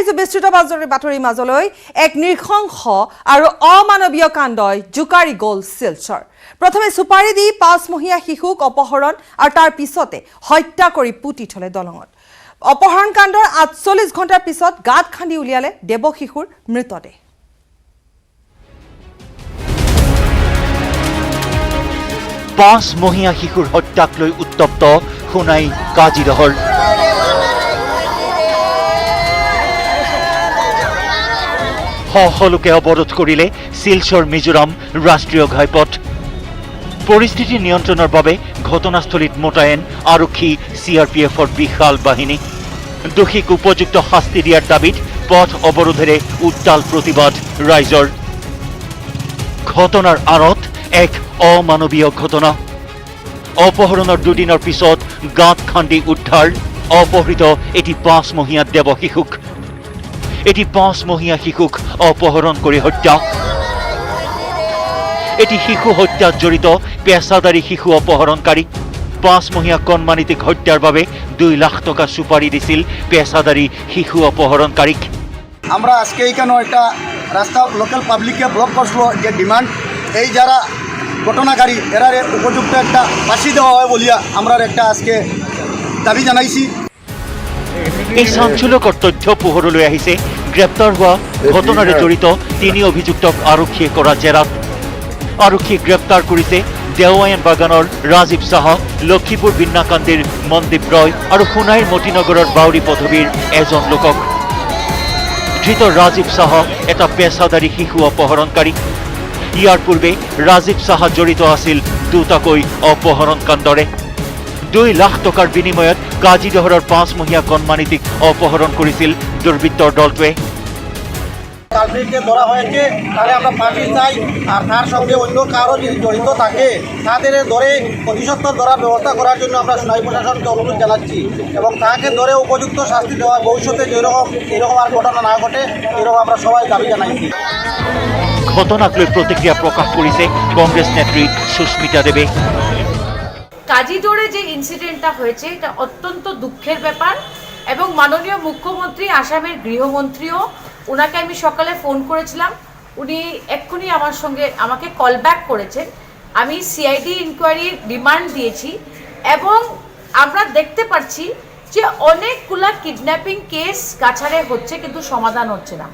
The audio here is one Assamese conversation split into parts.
আহিছো বিস্তৃত বাতৰিৰ মাজলৈ এক নিৰ্শংস আৰু অমানৱীয় কাণ্ডই জুকাৰি গ'ল শিলচৰ প্ৰথমে সুপাৰি দি 5 মহীয়া শিশুক অপহৰণ আৰু তাৰ পিছতে হত্যা কৰি পুতি থলে দলঙত অপহৰণ কাণ্ডৰ 48 ঘণ্টাৰ পিছত গাত খান্দি উলিয়ালে দেৱ শিশুৰ মৃতদেহ 5 মহীয়া শিশুৰ হত্যাক লৈ উত্তপ্ত খুনাই কাজিৰহৰ লোকে অৱৰোধ কৰিলে শিলচৰ মিজোৰাম ৰাষ্ট্ৰীয় ঘাইপথ পৰিস্থিতি নিয়ন্ত্ৰণৰ বাবে ঘটনাস্থলীত মোতায়েন আৰক্ষী CRPFৰ বিশাল বাহিনী দোষীক উপযুক্ত শাস্তি দিয়াৰ দাবীত পথ অৱৰোধেৰে উত্তাল প্ৰতিবাদ ৰাইজৰ ঘটনাৰ আঁৰত এক অমানৱীয় ঘটনা অপহৰণৰ দুদিনৰ পিছত গাঁত খান্দি উদ্ধাৰ অপহৃত এটি 5 মহীয়া দেৱ শিশুক এটি 5 মহীয়া শিশুক অপহৰণ কৰি হত্যা এটি শিশু হত্যাত জড়িত পেছাদাৰী শিশু অপহৰণকাৰী 5 মহীয়া কণমানিটিক হত্যাৰ বাবে 2 লাখ টাকা সুপাৰি দিছিল পেছাদাৰী শিশু অপহৰণকাৰীক আমরা আজকে এইখানে একটা রাস্তা লোকাল পাবলিককে ব্লক করছিল যে ডিমান্ড এই যারা ঘটনাকারী এরারে উপযুক্ত একটা ফাঁসি দেওয়া হয় বলিয়া আমরা একটা আজকে দাবি জানাইছি এই চাঞ্চল্যকৰ তথ্য পোহৰলৈ আহিছে গ্ৰেপ্তাৰ হোৱা ঘটনাৰে জড়িত 3 অভিযুক্তক আৰক্ষীয়ে কৰা জেৰাত আৰক্ষীয়ে গ্ৰেপ্তাৰ কৰিছে দেওয়ায়ন বাগানৰ ৰাজীৱ সাহ লক্ষীপুৰ বিন্নাকান্দিৰ মনদীপ ৰয় আৰু সোণাইৰ মতিনগৰৰ বাউৰী পদবীৰ এজন লোকক ধৃত ৰাজীৱ সাহ এটা পেছাদাৰী শিশু অপহৰণকাৰী ইয়াৰ পূৰ্বে ৰাজীৱ সাহ জড়িত আছিল দুটাকৈ অপহৰণ কাণ্ডৰে 2 লাখ টাকাৰ বিনিময়ত কাজিৰহৰৰ 5 মহীয়া কণমানিটিক অপহৰণ কৰিছিল দুৰ্বৃত্তৰ দলটোৱে কালপ্রিটকে ধরা হয়েছে তাহলে আমরা ফাঁসি চাই আর তার সঙ্গে অন্য কারো যদি জড়িত থাকে তাদের ধরে প্রতিশোধ ধরার ব্যবস্থা করার জন্য আমরা সোনাই প্রশাসনকে অনুরোধ জানাচ্ছি এবং তাকে ধরে উপযুক্ত শাস্তি দেওয়া ভবিষ্যতে যেরকম আর ঘটনা না ঘটে এরকম আমরা সবাই দাবি জানাইছি ঘটনাক লৈ প্ৰতিক্ৰিয়া প্ৰকাশ কৰিছে কংগ্ৰেছ নেত্ৰী সুস্মিতা দেৱে কাজিদোরে যে ইনসিডেন্টটা হয়েছে এটা অত্যন্ত দুঃখের ব্যাপার এবং মাননীয় মুখ্যমন্ত্রী আসামের গৃহমন্ত্রীও ওনাকে আমি সকালে ফোন করেছিলাম উনি এক্ষুনি আমাকে কল ব্যাক করেছেন আমি CID ইনকোয়ারির ডিমান্ড দিয়েছি এবং আমরা দেখতে পাচ্ছি যে অনেকগুলা কিডন্যাপিং কেস কাছাড়ে হচ্ছে কিন্তু সমাধান হচ্ছে না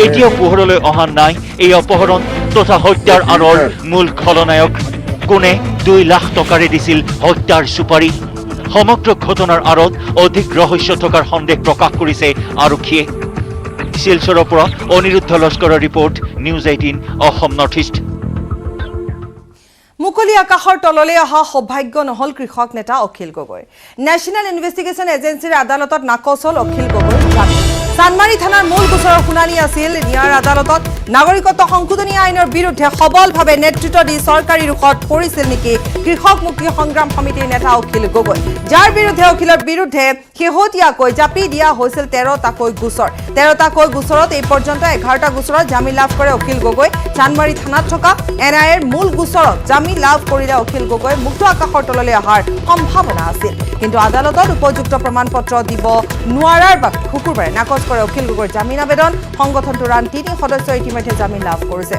এতিয়াও পোহৰলৈ অহা নাই এই অপহৰণ তথা হত্যাৰ আঁৰৰ মূল খলনায়ক কোনে 2 লাখ টকাৰে দিছিল হত্যাৰ সুপাৰি সমগ্ৰ ঘটনাৰ আঁৰত অধিক ৰহস্য থকাৰ সন্দেহ প্ৰকাশ কৰিছে আৰক্ষীয়ে শিলচৰৰ পৰা অনিৰুদ্ধ লস্কৰৰ report news 18 Assam north east মুকলি আকাশৰ তললৈ অহা সৌভাগ্য নহল কৃষক নেতা অখিল গগৈ নেশ্যনেল ইনভেষ্টিগেশ্যন এজেন্সিৰ আদালতত নাকচ হ'ল অখিল গগৈৰ জামিন চানমাৰী থানাৰ মূল গোচৰৰ শুনানি আছিল নিয়াৰ আদালতত নাগৰিকত্ব সংশোধনী আইনৰ বিৰুদ্ধে সবলভাৱে নেতৃত্ব দি চৰকাৰী ৰুখত পৰিছিল নেকি কৃষক মুক্তি সংগ্ৰাম সমিতিৰ নেতা অখিল গগৈ যাৰ বিৰুদ্ধে অখিলৰ বিৰুদ্ধে শেহতীয়াকৈ জাপি দিয়া হৈছিল 13টাকৈ গোচৰ 13টাকৈ গোচৰত এই পৰ্যন্ত 11টা গোচৰত জামিন লাভ কৰে অখিল গগৈ চানমাৰী থানাত থকা NIAৰ মূল গোচৰত জামিন লাভ কৰিলে অখিল গগৈ মুক্ত আকাশৰ তললৈ অহাৰ সম্ভাৱনা আছিল কিন্তু আদালতত উপযুক্ত প্ৰমাণপত্ৰ দিব নোৱাৰাৰ বাবে শুকুৰবাৰে নাকচ কৰে অখিল গগৈৰ জামিন আবেদন সংগঠনটোৰ আন 3 সদস্য ইতিমধ্যে জামিন লাভ কৰিছে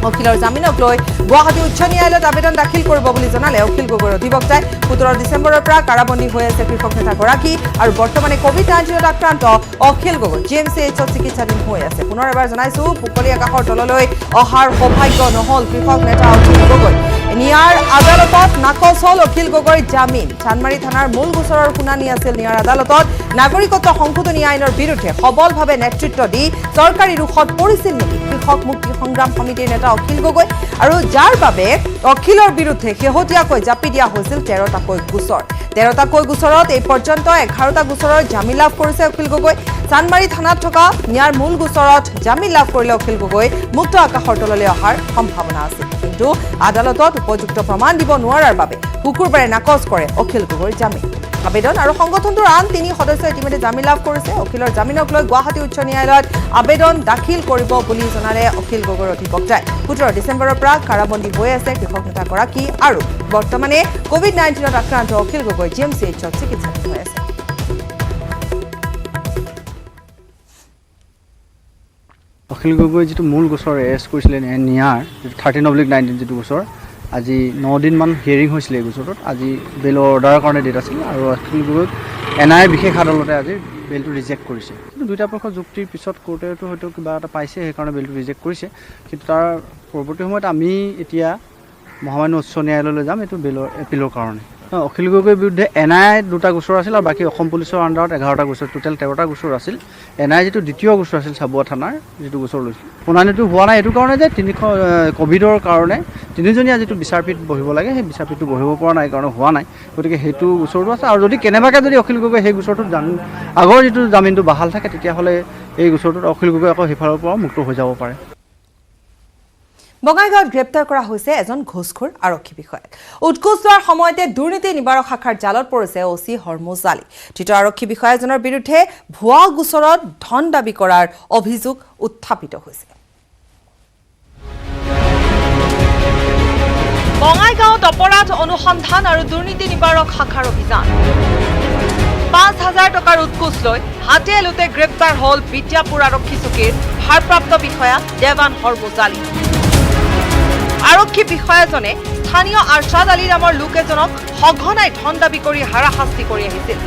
অখিলৰ জামিনক লৈ গুৱাহাটী উচ্চ ন্যায়ালয়ত আবেদন দাখিল কৰিব বুলি জনালে অখিল গগৈৰ অধিবক্তাই 17 ডিচেম্বৰৰ পৰা কাৰাবন্দী হৈ আছে কৃষক নেতাগৰাকী আৰু বৰ্তমানে COVID-19ত আক্ৰান্ত অখিল গগৈ GMCHত চিকিৎসাধীন হৈ আছে পুনৰ এবাৰ জনাইছো মুকলি আকাশৰ তললৈ অহাৰ সৌভাগ্য নহল কৃষক নেতা অখিল গগৈ নিয়াৰ আদালতত নাকচ হ'ল অখিল গগৈৰ জামিন চানমাৰী থানাৰ মূল গোচৰৰ শুনানি আছিল নিয়াৰ আদালতত নাগৰিকত্ব সংশোধনী আইনৰ বিৰুদ্ধে সবলভাৱে নেতৃত্ব দি চৰকাৰী ৰুখত পৰিছিল নেকি কৃষক মুক্তি সংগ্ৰাম সমিতিৰ নেতা অখিল গগৈ আৰু যাৰ বাবে অখিলৰ বিৰুদ্ধে শেহতীয়াকৈ জাপি দিয়া হৈছিল 13টাকৈ গোচৰ 13টাকৈ গোচৰত এই পৰ্যন্ত 11টা গোচৰৰ জামিন লাভ কৰিছে অখিল গগৈ চানমাৰী থানাত থকা নিয়াৰ মূল গোচৰত জামিন লাভ কৰিলে অখিল গগৈ মুক্ত আকাশৰ তললৈ অহাৰ সম্ভাৱনা আছিল কিন্তু আদালতত উপযুক্ত প্ৰমাণ দিব নোৱাৰাৰ বাবে শুকুৰবাৰে নাকচ কৰে অখিল গগৈৰ জামিন আবেদন আৰু সংগঠনটোৰ আন 3 সদস্য ইতিমধ্যে জামিন লাভ কৰিছে অখিলৰ জামিনক লৈ গুৱাহাটী উচ্চ ন্যায়ালয়ত আবেদন দাখিল কৰিব বুলি জনালে অখিল গগৈৰ অধিবক্তাই 17 ডিচেম্বৰৰ পৰা কাৰাবন্দী হৈ আছে কৃষক নেতাগৰাকী আৰু বৰ্তমানে COVID-19ত আক্ৰান্ত অখিল গগৈ GMCHত চিকিৎসাধীন হৈ আছে অখিল গগৈ যিটো মূল গোচৰ এৰেষ্ট কৰিছিলে নিয়াৰ যিটো 13/19 যিটো গোচৰ আজি 9 দিনমান হিয়াৰিং হৈছিলে এই গোচৰটোত আজি বেলৰ অৰ্ডাৰৰ কাৰণে ডেট আছিল আৰু অখিল গগৈক NIA বিশেষ আদালতে আজি বেলটো ৰিজেক্ট কৰিছে কিন্তু দুটা পক্ষৰ যুক্তিৰ পিছত কোৰ্টেটো হয়তো কিবা এটা পাইছে সেইকাৰণে বেলটো ৰিজেক্ট কৰিছে কিন্তু তাৰ পৰৱৰ্তী সময়ত আমি এতিয়া মহামান্য উচ্চ ন্যায়ালয়লৈ যাম এইটো বেলৰ এপিলৰ কাৰণে অখিল গগৈৰ বিৰুদ্ধে NIA দুটা গোচৰ আছিল আৰু বাকী অসম পুলিচৰ আণ্ডাৰত 11টা গোচৰ টোটেল 13টা গোচৰ আছিল NIA যিটো দ্বিতীয় গোচৰ আছিল চাবুৱা থানাৰ যিটো গোচৰ লৈছিল শুনানিটো হোৱা নাই এইটো কাৰণে যে কোভিডৰ কাৰণে তিনিজনীয়া যিটো বিচাৰপীঠ বহিব লাগে সেই বিচাৰপীঠটো বহিব পৰা নাই কাৰণে হোৱা নাই গতিকে সেইটো গোচৰটো আছে আৰু যদি কেনেবাকৈ যদি অখিল গগৈ সেই গোচৰটোত আগৰ যিটো জামিনটো বাহাল থাকে তেতিয়াহ'লে এই গোচৰটোত অখিল গগৈ আকৌ সিফালৰ পৰা মুক্ত হৈ যাব পাৰে বঙাইগাঁৱত গ্ৰেপ্তাৰ কৰা হৈছে এজন ঘোষখোৰ আৰক্ষী বিষয়াক উৎকোচ লোৱাৰ সময়তে দুৰ্নীতি নিবাৰক শাখাৰ জালত পৰিছে OC হৰমুজ আলী ধৃত আৰক্ষী বিষয়াজনৰ বিৰুদ্ধে ভুৱা গোচৰত ধন দাবী কৰাৰ অভিযোগ উত্থাপিত হৈছে বঙাইগাঁৱত অপৰাধ অনুসন্ধান আৰু দুৰ্নীতি নিবাৰক শাখাৰ অভিযান 5,000 টকাৰ উৎকোচ লৈ হাতে লুতে গ্ৰেপ্তাৰ হ'ল বিদ্যাপুৰ আৰক্ষী চকীৰ ভাৰপ্ৰাপ্ত বিষয়া দেৱান হৰমুজ আলী আৰক্ষী বিষয়াজনে স্থানীয় আৰশাদ আলী নামৰ লোক এজনক সঘনাই ধন দাবী কৰি হাৰাশাস্তি কৰি আহিছিল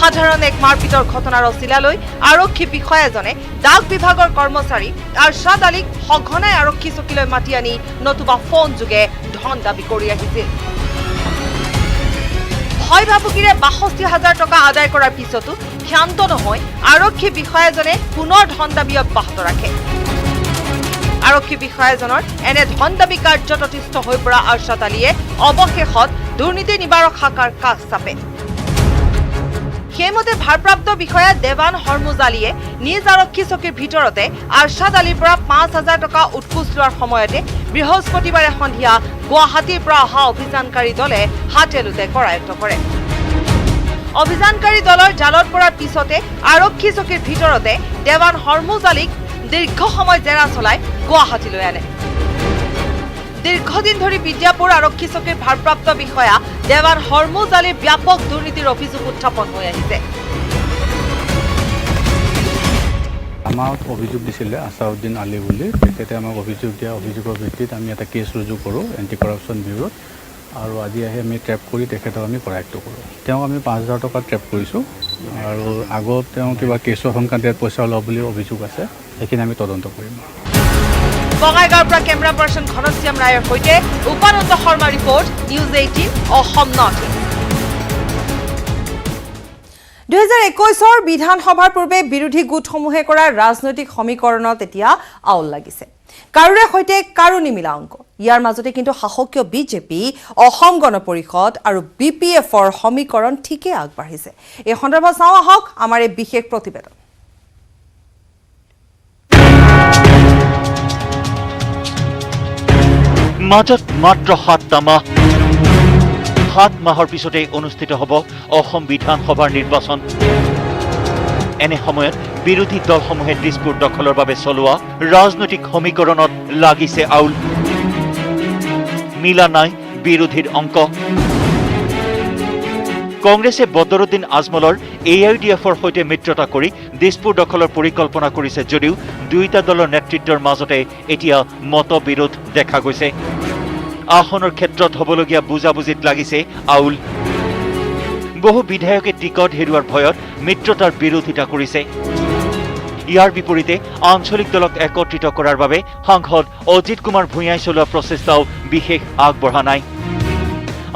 সাধাৰণ এক মাৰপিটৰ ঘটনাৰ অচিলালৈ আৰক্ষী বিষয়াজনে ডাক বিভাগৰ কৰ্মচাৰী আৰশাদ আলীক সঘনাই আৰক্ষী চকীলৈ মাতি আনি নতুবা ফোন যোগে ধন দাবী কৰি আহিছিল ভয় ভাবুকিৰে 62,000 টকা আদায় কৰাৰ পিছতো ক্ষান্ত নহয় আৰক্ষী বিষয়াজনে পুনৰ ধন দাবী অব্যাহত ৰাখে আৰক্ষী বিষয়াজনৰ এনে ধন দাবী কাৰ্যত অতিষ্ঠ হৈ পৰা আৰশাদ আলীয়ে অৱশেষত দুৰ্নীতি নিবাৰক শাখাৰ কাষ চাপে সেইমতে ভাৰপ্ৰাপ্ত বিষয়া দেৱান হৰমুজ আলীয়ে নিজ আৰক্ষী চকীৰ ভিতৰতে আৰশাদ আলীৰ পৰা 5,000 টকা উৎকোচ লোৱাৰ সময়তে বৃহস্পতিবাৰে সন্ধিয়া গুৱাহাটীৰ পৰা অহা অভিযানকাৰী দলে হাতেলোতে কৰায়ত্ব কৰে অভিযানকাৰী দলৰ জালত পৰাৰ পিছতে আৰক্ষী চকীৰ ভিতৰতে দেৱান হৰমুজ আলীক দীৰ্ঘ সময় জেৰা চলাই গুৱাহাটীলৈ আনে দীৰ্ঘদিন ধৰি বিদ্যাপুৰ আৰক্ষী চকীৰ ভাৰপ্ৰাপ্ত বিষয়া দেৱান হৰমুজ আলীৰ ব্যাপক দুৰ্নীতিৰ অভিযোগ উত্থাপন হৈ আহিছে আমাক অভিযোগ দিছিলে আছাউদ্দিন আলী বুলি তেখেতে আমাক অভিযোগ দিয়া অভিযোগৰ ভিত্তিত আমি এটা কেছ ৰুজু কৰোঁ এণ্টি কৰাপশ্যন ব্যুৰোত আৰু আজি আহি আমি ট্ৰেপ কৰি তেখেতক আমি কৰায়ত্ব কৰোঁ তেওঁক আমি 5,000 টকা ট্ৰেপ কৰিছোঁ আৰু আগত তেওঁ কিবা কেছৰ সংক্ৰান্তীয় পইচা লোৱা বুলি অভিযোগ আছে সেইখিনি আমি তদন্ত কৰিম বঙাইগাঁৱৰ পৰা কেমেৰা পাৰ্চন ঘনশ্যাম ৰায়ৰ সৈতে Upananda Sharma report news 18 Assam North 2021 বিধানসভাৰ পূৰ্বে বিৰোধী গোটসমূহে কৰা ৰাজনৈতিক সমীকৰণত এতিয়া আউল লাগিছে কাৰোৰে সৈতে কাৰো নিমিলা অংক ইয়াৰ মাজতে কিন্তু শাসকীয় বিজেপি অসম গণ পৰিষদ আৰু BPFৰ সমীকৰণ ঠিকে আগবাঢ়িছে এই সন্দৰ্ভত চাওঁ আহক আমাৰ এই বিশেষ প্ৰতিবেদন মাজত মাত্ৰ 7টা মাহ 7 মাহৰ পিছতে অনুষ্ঠিত হ'ব অসম বিধানসভাৰ নিৰ্বাচন এনে সময়ত বিৰোধী দলসমূহে দিছপুৰ দখলৰ বাবে চলোৱা ৰাজনৈতিক সমীকৰণত লাগিছে আউল মিলা নাই বিৰোধীৰ অংক কংগ্ৰেছে বদৰুদ্দিন আজমলৰ AIDFৰ সৈতে মিত্ৰতা কৰি দিছপুৰ দখলৰ পৰিকল্পনা কৰিছে যদিও দুইটা দলৰ নেতৃত্বৰ মাজতে এতিয়া মতবিৰোধ দেখা গৈছে আসনৰ ক্ষেত্ৰত হ'বলগীয়া বুজাবুজিত লাগিছে আউল বহু বিধায়কে টিকট হেৰুৱাৰ ভয়ত মিত্ৰতাৰ বিৰোধিতা কৰিছে ইয়াৰ বিপৰীতে আঞ্চলিক দলক একত্ৰিত কৰাৰ বাবে সাংসদ অজিত কুমাৰ ভূঞাই চলোৱা প্ৰচেষ্টাও বিশেষ আগবঢ়া নাই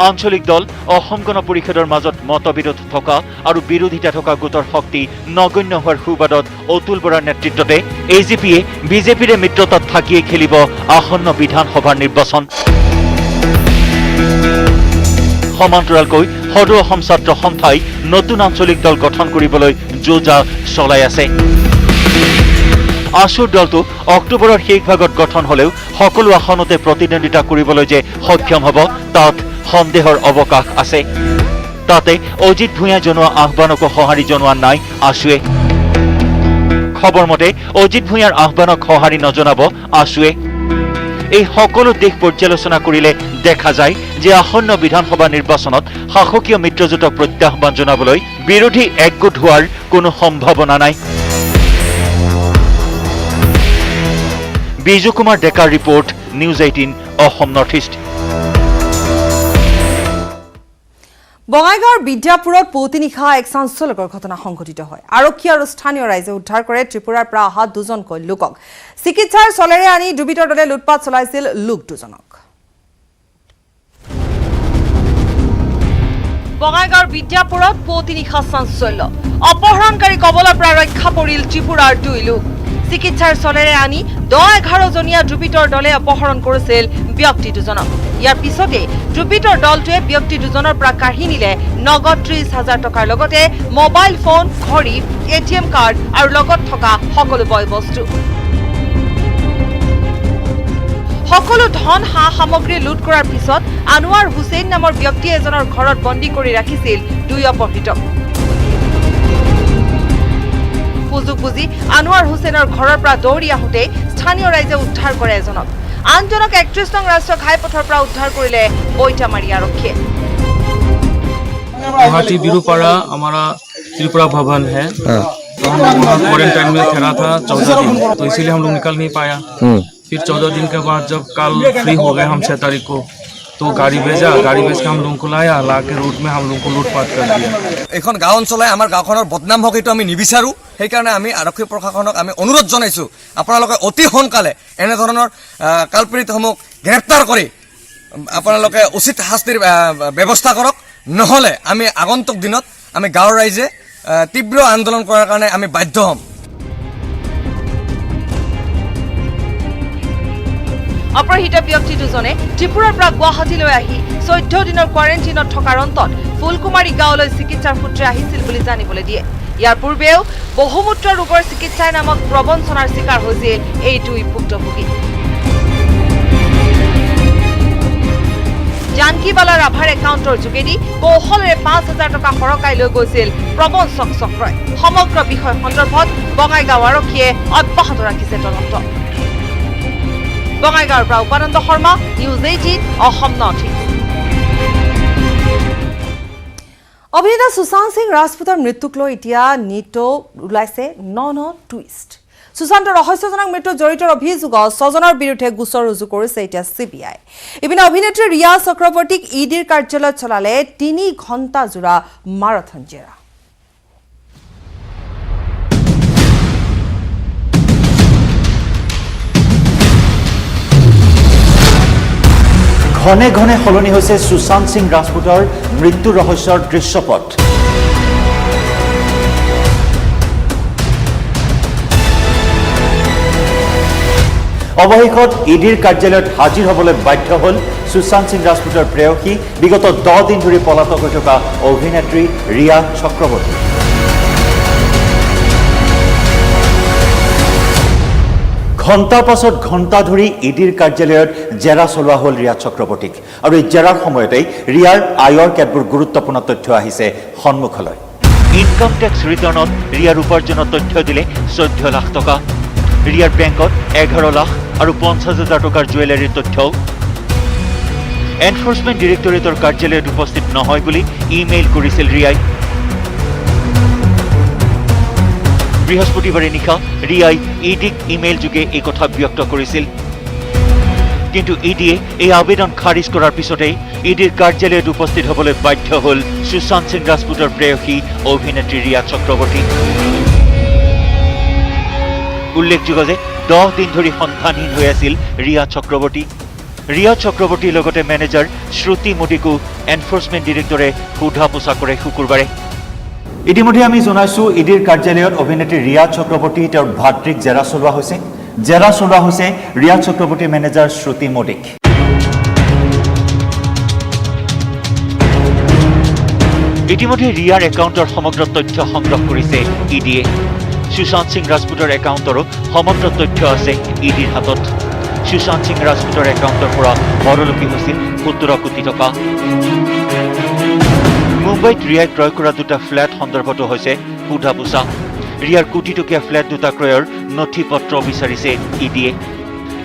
আঞ্চলিক দল অসম গণ পৰিষদৰ মাজত মতবিৰোধ থকা আৰু বিৰোধিতা থকা গোটৰ শক্তি নগণ্য হোৱাৰ সুবাদত অতুল বৰাৰ নেতৃত্বতে AGPয়ে বিজেপিৰে মিত্ৰতাত থাকিয়ে খেলিব আসন্ন বিধানসভাৰ নিৰ্বাচন সমান্তৰালকৈ সদৌ অসম ছাত্ৰ সন্থাই নতুন আঞ্চলিক দল গঠন কৰিবলৈ যোজা চলাই আছে আশুৰ দলটো অক্টোবৰৰ শেষ ভাগত গঠন হলেও সকলো আসনতে প্ৰতিদ্বন্দ্বিতা কৰিবলৈ যে সক্ষম হ'ব তাত সন্দেহৰ অৱকাশ আছে তাতে অজিত ভূঞা জনোৱা আহ্বানকো সঁহাৰি জনোৱা নাই আশুৱে খবৰ মতে অজিত ভূঞাৰ আহ্বানক সঁহাৰি নজনাব আশুৱে এই সকলো দিশ পৰ্যালোচনা কৰিলে দেখা যায় যে আসন্ন বিধানসভা নিৰ্বাচনত শাসকীয় মিত্ৰজোঁটক প্ৰত্যাহ্বান জনাবলৈ বিৰোধী একগোট হোৱাৰ কোনো সম্ভাৱনা নাই বিজু কুমাৰ ডেকাৰ report news 18 Assam north east. বঙাইগাঁৱৰ বিদ্যাপুৰত পুৱতি নিশা এক চাঞ্চল্যকৰ ঘটনা সংঘটিত হয়। আৰক্ষী আৰু স্থানীয় ৰাইজে উদ্ধাৰ কৰে ত্ৰিপুৰাৰ পৰা অহা দুজনকৈ লোকক। চিকিৎসাৰ চলেৰে আনি দুৰ্বৃত্তৰ দলে লুটপাট চলাইছিল লোক দুজনক। বঙাইগাঁৱৰ বিদ্যাপুৰত পুৱতি নিশা চাঞ্চল্য। অপহৰণকাৰী কবলৰ পৰা ৰক্ষা পৰিল ত্ৰিপুৰাৰ দুই লোক। চিকিৎসাৰ চলেৰে আনি 10-11 জনীয়া দুৰ্বৃত্তৰ দলে অপহৰণ কৰিছিল ব্যক্তি দুজনক। ইয়াৰ পিছতে দুৰ্বৃত্তৰ দলটোৱে ব্যক্তি দুজনৰ পৰা কাঢ়ি নিলে নগদ 30,000 টকাৰ লগতে মোবাইল ফোন, ঘড়ী, ATM কাৰ্ড আৰু লগত থকা সকলো বয় বস্তু। সকলো ধন সা সামগ্ৰী লুট কৰাৰ পিছত আনোৱাৰ হুছেইন নামৰ ব্যক্তি এজনৰ ঘৰত বন্দী কৰি ৰাখিছিল দুই অপহৃতক। সুযোগ বুজি আনোৱাৰ হুছেইনৰ ঘৰৰ পৰা দৌৰি আহোঁতে স্থানীয় ৰাইজে উদ্ধাৰ কৰে এজনক। আনজনক 31 নং ৰাষ্ট্ৰীয় ঘাইপথৰ পৰা উদ্ধাৰ কৰিলে বৈটামাৰী আৰক্ষীয়ে। गुवाहाटी बिरुपाड़ा हमारा त्रिपुरा भवन है। तो हम लोग वहाँ क्वारंटाइन में ठहरा था 14 दिन, तो इसीलिए हम लोग निकल नहीं पाया। फिर 14 दिन के बाद जब कल फ्री हो गए हम 6 तारीख को, तो गाड़ी भेजा, गाड़ी भेज के हम लोगों को लाया, ला के रूट में हम लोगों को लूटपाट कर दिया। এখন গাঁও অঞ্চলে আমাৰ গাঁওখনৰ বদনাম হওক এইটো আমি নিবিচাৰো। সেইকাৰণে আমি আৰক্ষী প্ৰশাসনক আমি অনুৰোধ জনাইছোঁ, আপোনালোকে অতি সোনকালে এনেধৰণৰ কালপীড়িতসমূহ গ্ৰেপ্তাৰ কৰি আপোনালোকে উচিত শাস্তিৰ ব্যৱস্থা কৰক। নহ'লে আমি আগন্তুক দিনত আমি গাঁৱৰ ৰাইজে তীব্ৰ আন্দোলন কৰাৰ কাৰণে আমি বাধ্য হ'ম। অপহৃত ব্যক্তি দুজনে ত্ৰিপুৰাৰ পৰা গুৱাহাটীলৈ আহি 14 দিনৰ কোৱাৰেণ্টিনত থকাৰ অন্তত ফুলকুমাৰী গাঁৱলৈ চিকিৎসাৰ সূত্ৰে আহিছিল বুলি জানিবলৈ দিয়ে। ইয়াৰ পূৰ্বেও বহুমূত্ৰ ৰোগৰ চিকিৎসাৰ নামত প্ৰবঞ্চনাৰ চিকাৰ হৈছিল এই দুই ভুক্তভোগী। জানকীবালা ৰাভাৰ একাউণ্টৰ যোগেদি কৌশলেৰে 5,000 টকা সৰকাই লৈ গৈছিল প্ৰবঞ্চক চক্ৰই। সমগ্ৰ বিষয় সন্দৰ্ভত বঙাইগাঁও আৰক্ষীয়ে অব্যাহত ৰাখিছে তদন্ত। বঙাইগাঁৱৰ পৰা Upananda Sharma, News 18 Assam north East. অভিনেতা সুশান্ত সিং ৰাজপুতৰ মৃত্যুক লৈ এতিয়া নিটো ওলাইছে ন টুইষ্ট। সুশান্তৰ ৰহস্যজনক মৃত্যুত জড়িত অভিযোগত 6জনৰ বিৰুদ্ধে গোচৰ ৰুজু কৰিছে এতিয়া CBI। ইপিনে অভিনেত্ৰী ৰিয়া চক্ৰৱৰ্তীক ইডিৰ কাৰ্যালয়ত চলালে 3 ঘণ্টা জোৰা মাৰাথন জেৰা। ঘনে ঘনে সলনি হৈছে সুশান্ত সিং ৰাজপুতৰ মৃত্যু ৰহস্যৰ দৃশ্যপট। অৱশেষত ইডিৰ কাৰ্যালয়ত হাজিৰ হ'বলৈ বাধ্য হ'ল সুশান্ত সিং ৰাজপুতৰ প্ৰেয়সী, বিগত 10 দিন ধৰি পলাতক হৈ থকা অভিনেত্ৰী ৰিয়া চক্ৰৱৰ্তী। ঘণ্টাৰ পাছত ঘণ্টা ধৰি ইডিৰ কাৰ্যালয়ত জেৰা চলোৱা হ'ল ৰিয়া চক্ৰৱৰ্তীক, আৰু এই জেৰাৰ সময়তেই ৰিয়াৰ আয়ৰ কেতবোৰ গুৰুত্বপূৰ্ণ তথ্য আহিছে সন্মুখলৈ। ইনকাম টেক্স ৰিটাৰ্ণত ৰিয়াৰ উপাৰ্জনৰ তথ্য দিলে 14 লাখ টকা। ৰিয়াৰ বেংকত 11 লাখ আৰু 50,000 টকাৰ জুৱেলাৰীৰ তথ্যও। এনফৰ্চমেণ্ট ডিৰেক্টৰেটৰ কাৰ্যালয়ত উপস্থিত নহয় বুলি ইমেইল কৰিছিল ৰিয়াই। বৃহস্পতিবাৰে নিশা ৰিয়াই ইডিক ইমেইল যোগে এই কথা ব্যক্ত কৰিছিল। কিন্তু ইডিয়ে এই আবেদন খাৰিজ কৰাৰ পিছতেই ইডিৰ কাৰ্যালয়ত উপস্থিত হ'বলৈ বাধ্য হ'ল সুশান্ত সিং ৰাজপুতৰ প্ৰেয়সী অভিনেত্ৰী ৰিয়া চক্ৰৱৰ্তী। উল্লেখযোগ্য যে 10 দিন ধৰি সন্ধানহীন হৈ আছিল ৰিয়া চক্ৰৱৰ্তী। ৰিয়া চক্ৰৱৰ্তীৰ লগতে মেনেজাৰ শ্ৰুতি মোদীকো এনফৰ্চমেণ্ট ডিৰেক্টৰে সোধা পোছা কৰে শুকুৰবাৰে। ইতিমধ্যে আমি জনাইছোঁ ইডিৰ কাৰ্যালয়ত অভিনেত্ৰী ৰিয়া চক্ৰৱৰ্তী তেওঁৰ ভাতৃক জেৰা চলোৱা হৈছে। ৰিয়া চক্ৰৱৰ্তীৰ মেনেজাৰ শ্ৰুতি মোদীক। ইতিমধ্যে ৰিয়াৰ একাউণ্টৰ সমগ্ৰ তথ্য সংগ্ৰহ কৰিছে ইডিয়ে। সুশান্ত সিং ৰাজপুতৰ একাউণ্টৰো সমগ্ৰ তথ্য আছে ইডিৰ হাতত। সুশান্ত সিং ৰাজপুতৰ একাউণ্টৰ পৰা হৰলুকি হৈছিল 17 কোটি টকা। মুম্বাইত ৰিয়াই ক্ৰয় কৰা 2টা ফ্লেট সন্দৰ্ভতো হৈছে সোধা পোছা। ৰিয়াৰ কোটিটকীয়া ফ্লেট 2টা ক্ৰয়ৰ নথি পত্ৰ বিচাৰিছে ইডিয়ে।